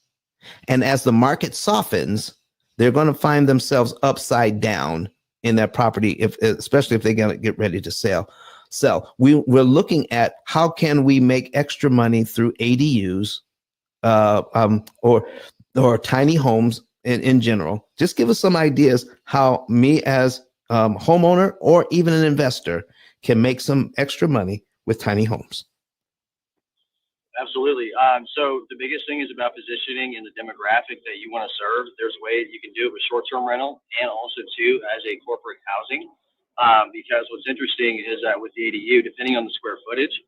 And as the market softens, they're going to find themselves upside down in their property, especially if they're going to get ready to sell. So we're looking at how can we make extra money through ADUs or tiny homes in general. Just give us some ideas how me as homeowner or even an investor can make some extra money with tiny homes. Absolutely. So the biggest thing is about positioning in the demographic that you want to serve. There's ways you can do it with short-term rental, and also too as a corporate housing. Because what's interesting is that with the ADU, depending on the square footage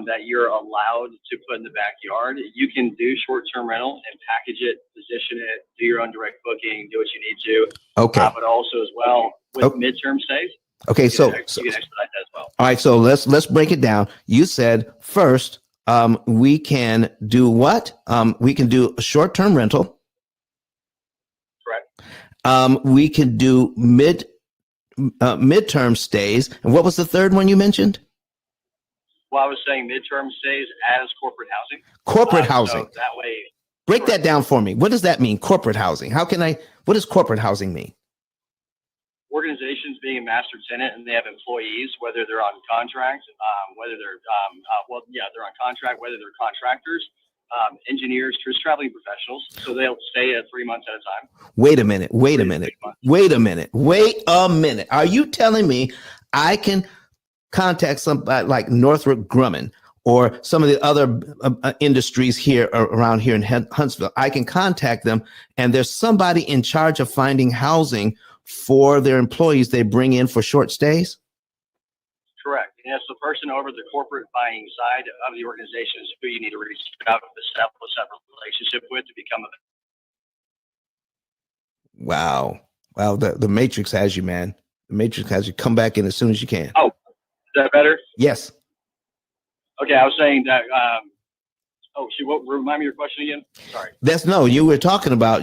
that you're allowed to put in the backyard, you can do short-term rental and package it, position it, do your own direct booking, do what you need to. Okay. But also as well with midterm stays. Okay, you can expedite that as well. All right, so let's break it down. You said first, we can do what? We can do a short-term rental. Correct. We can do midterm stays. And what was the third one you mentioned? Well, I was saying midterm stays as corporate housing. Corporate housing. So that way. Break that down for me. What does that mean? Corporate housing. What does corporate housing mean? Organizations being a master tenant and they have employees, whether they're on contract, whether they're they're on contract, whether they're contractors, engineers, just traveling professionals. So they'll stay at 3 months at a time. Wait a minute. Are you telling me I can contact somebody like Northrop Grumman or some of the other industries here around here in Huntsville? I can contact them, and there's somebody in charge of finding housing for their employees they bring in for short stays? Correct. And it's the person over the corporate buying side of the organization is who you need to reach out to establish that relationship with to become a. Wow. The Matrix has you, man. The Matrix has you. Come back in as soon as you can. Oh, is that better? Yes. Okay. I was saying that, remind me your question again. Sorry. You were talking about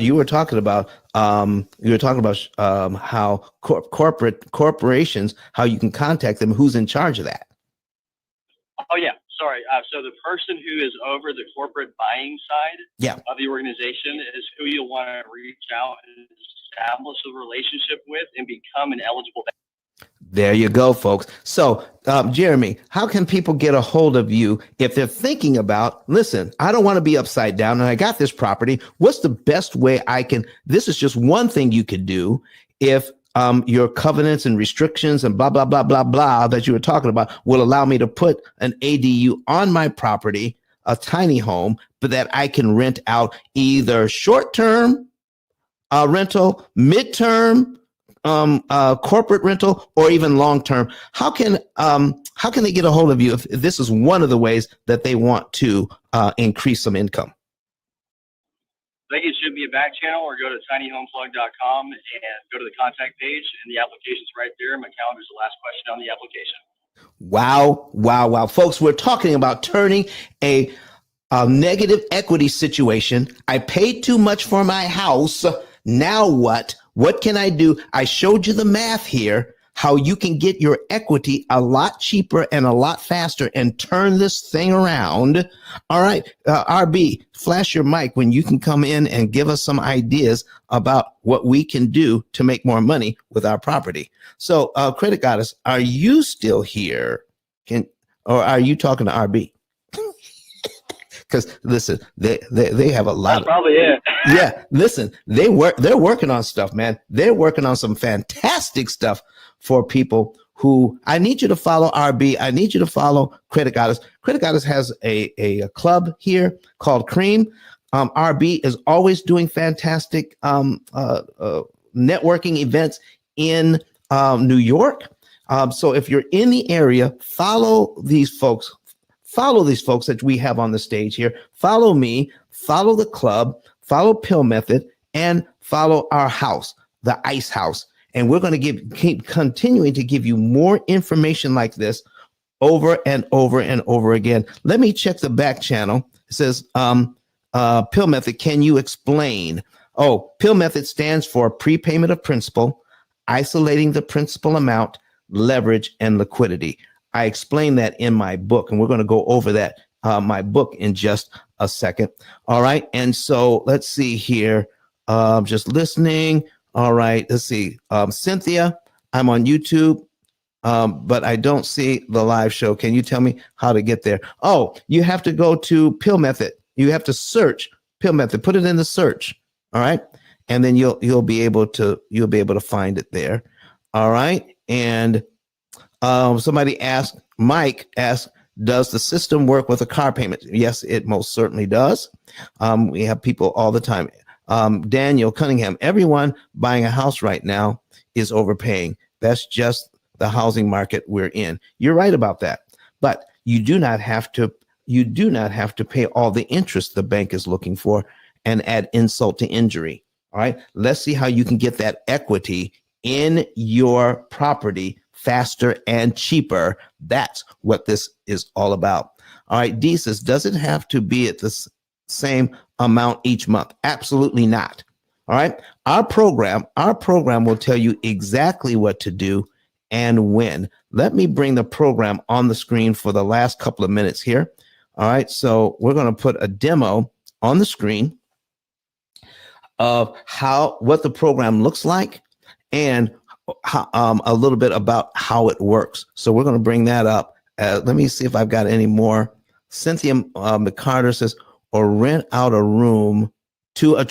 how corporations, how you can contact them, who's in charge of that. Oh yeah. Sorry. So the person who is over the corporate buying side of the organization is who you'll want to reach out and establish a relationship with and become an eligible. There you go, folks. So, Jeremy, how can people get a hold of you if they're thinking about, listen, I don't want to be upside down and I got this property. What's the best way this is just one thing you could do if your covenants and restrictions and blah, blah, blah, blah, blah that you were talking about will allow me to put an ADU on my property, a tiny home, but that I can rent out either short-term rental, midterm corporate rental, or even long-term. How can they get a hold of you if this is one of the ways that they want to increase some income? They can shoot me a back channel or go to tinyhomeplug.com and go to the contact page, and the application's right there. My calendar is the last question on the application. Wow, wow, wow. Folks, we're talking about turning a negative equity situation. I paid too much for my house. Now what? What can I do? I showed you the math here, how you can get your equity a lot cheaper and a lot faster and turn this thing around. All right, RB, flash your mic when you can come in and give us some ideas about what we can do to make more money with our property. So, Credit Goddess, are you still here? Or are you talking to RB? Because listen, they have a lot. That's probably it. Yeah, listen, they're working on stuff, man. They're working on some fantastic stuff for people who. I need you to follow RB. I need you to follow Credit Goddess. Credit Goddess has a club here called Cream. RB is always doing fantastic networking events in New York. So if you're in the area, follow these folks. Follow these folks that we have on the stage here. Follow me, follow the club, follow P.I.L.L Method, and follow our house, the Ice House. And we're going to keep continuing to give you more information like this over and over and over again. Let me check the back channel. It says, P.I.L.L Method, can you explain? Oh, P.I.L.L Method stands for prepayment of principal, isolating the principal amount, leverage, and liquidity. I explain that in my book, and we're going to go over that, my book, in just a second. All right. And so let's see here. Just listening. All right. Let's see. Cynthia, I'm on YouTube, but I don't see the live show. Can you tell me how to get there? Oh, you have to go to P.I.L.L Method. You have to search P.I.L.L Method. Put it in the search. All right. And then you'll be able to find it there. All right. And somebody asked, Mike asked, does the system work with a car payment? Yes, it most certainly does. We have people all the time. Daniel Cunningham, everyone buying a house right now is overpaying. That's just the housing market we're in. You're right about that. But you do not have to pay all the interest the bank is looking for and add insult to injury. All right. Let's see how you can get that equity in your property faster and cheaper. That's what this is all about. All right, D says, does it have to be at the same amount each month? Absolutely not. All right, our program will tell you exactly what to do and when. Let me bring the program on the screen for the last couple of minutes here. All right, so we're going to put a demo on the screen of what the program looks like and a little bit about how it works. So we're going to bring that up. Let me see if I've got any more. Cynthia McCarter says, or rent out a room to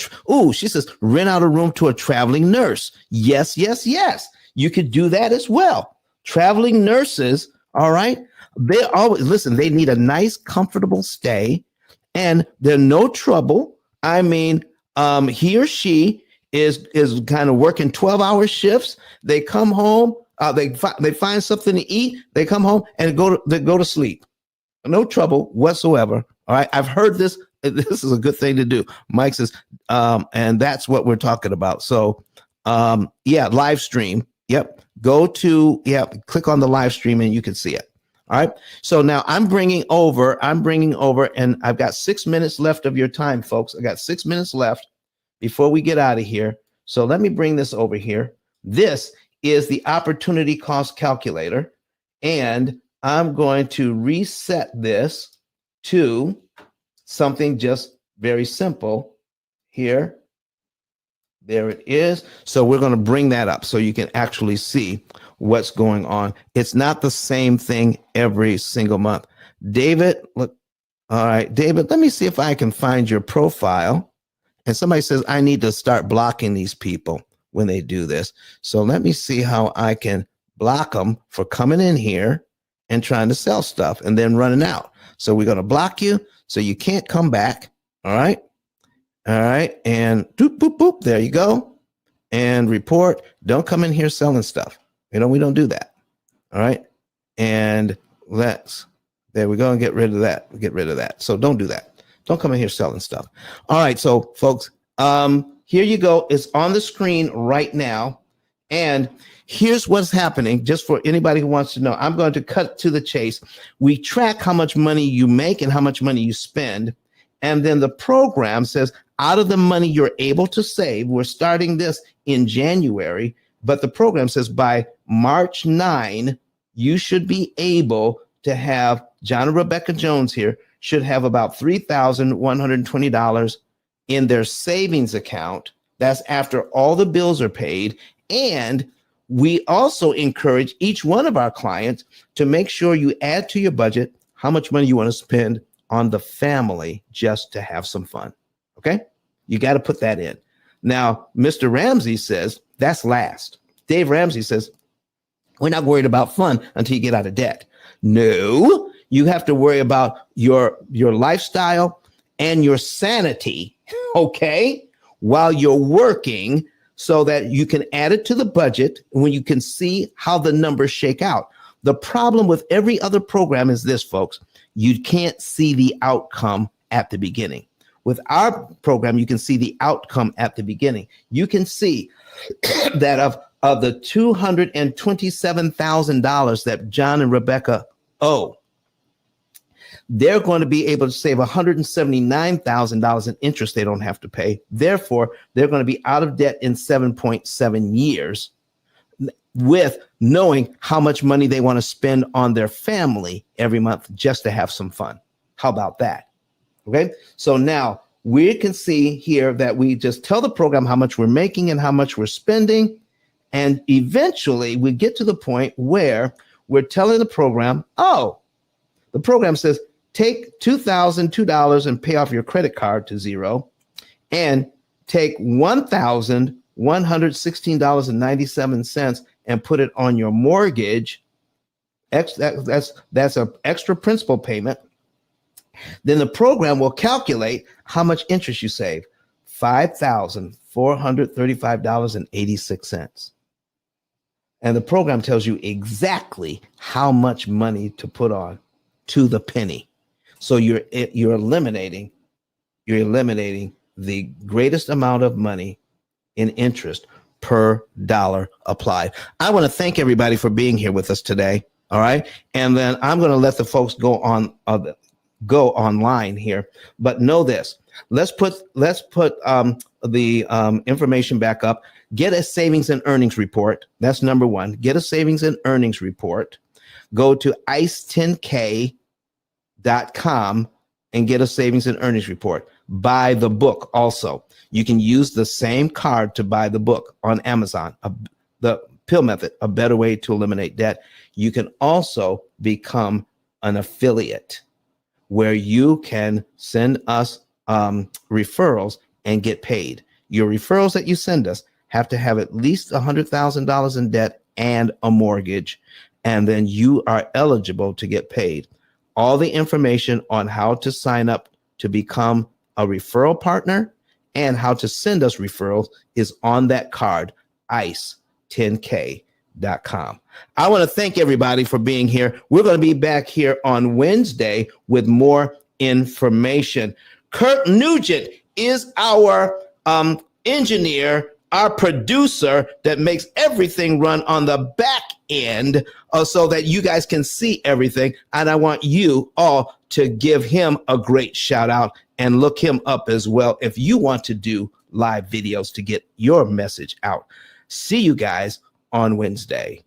she says, rent out a room to a traveling nurse. Yes, yes, yes. You could do that as well. Traveling nurses, all right? They always, listen, they need a nice, comfortable stay, and they're no trouble. I mean, he or she is kind of working 12-hour shifts. They come home, they find something to eat, they come home and they go to sleep. No trouble whatsoever. All right. I've heard this. This is a good thing to do. Mike says, and that's what we're talking about. So live stream. Yep. Click on the live stream and you can see it. All right. So now I'm bringing over, and I've got 6 minutes left of your time, folks. I got 6 minutes left before we get out of here. So let me bring this over here. This is the opportunity cost calculator, and I'm going to reset this to something just very simple here. There it is. So we're going to bring that up so you can actually see what's going on. It's not the same thing every single month. David, look. All right, David, let me see if I can find your profile. And somebody says, I need to start blocking these people. when they do this. So let me see how I can block them for coming in here and trying to sell stuff and then running out. So we're going to block you so you can't come back. All right. All right. And doop, boop, boop. There you go. And report. Don't come in here selling stuff. We don't do that. All right. And there we go, and get rid of that. So don't do that. Don't come in here selling stuff. All right. So folks, here you go. It's on the screen right now. And here's what's happening, just for anybody who wants to know. I'm going to cut to the chase. We track how much money you make and how much money you spend. And then the program says, out of the money you're able to save, we're starting this in January, but the program says by March 9, you should be able to have, John and Rebecca Jones here, should have about $3,120 in their savings account. That's after all the bills are paid. And we also encourage each one of our clients to make sure you add to your budget how much money you want to spend on the family just to have some fun. Okay? You got to put that in. Now, Mr. Ramsey says that's last. Dave Ramsey says, we're not worried about fun until you get out of debt. No, you have to worry about your lifestyle and your sanity, okay, while you're working, so that you can add it to the budget when you can see how the numbers shake out. The problem with every other program is this, folks. You can't see the outcome at the beginning. With our program, you can see the outcome at the beginning. You can see that of the $227,000 that John and Rebecca owe, they're going to be able to save $179,000 in interest they don't have to pay. Therefore, they're going to be out of debt in 7.7 years with knowing how much money they want to spend on their family every month just to have some fun. How about that? Okay, so now we can see here that we just tell the program how much we're making and how much we're spending. And eventually we get to the point where we're telling the program, oh, the program says, take $2,002 and pay off your credit card to zero, and take $1,116.97 and put it on your mortgage. That's an extra principal payment. Then the program will calculate how much interest you save, $5,435.86. And the program tells you exactly how much money to put on to the penny. So you're eliminating the greatest amount of money in interest per dollar applied. I want to thank everybody for being here with us today. All right. And then I'm going to let the folks go online here, but know this. Let's put the information back up. Get a savings and earnings report. That's number one. Get a savings and earnings report. Go to ice10k.com and get a savings and earnings report. Buy the book also. You can use the same card to buy the book on Amazon, the P.I.L.L method, a better way to eliminate debt. You can also become an affiliate where you can send us referrals and get paid. Your referrals that you send us have to have at least $100,000 in debt and a mortgage, and then you are eligible to get paid. All the information on how to sign up to become a referral partner and how to send us referrals is on that card, ice10k.com. I want to thank everybody for being here. We're going to be back here on Wednesday with more information. Kurt Nugent is our engineer, our producer that makes everything run on the back end so that you guys can see everything. And I want you all to give him a great shout out and look him up as well if you want to do live videos to get your message out. See you guys on Wednesday.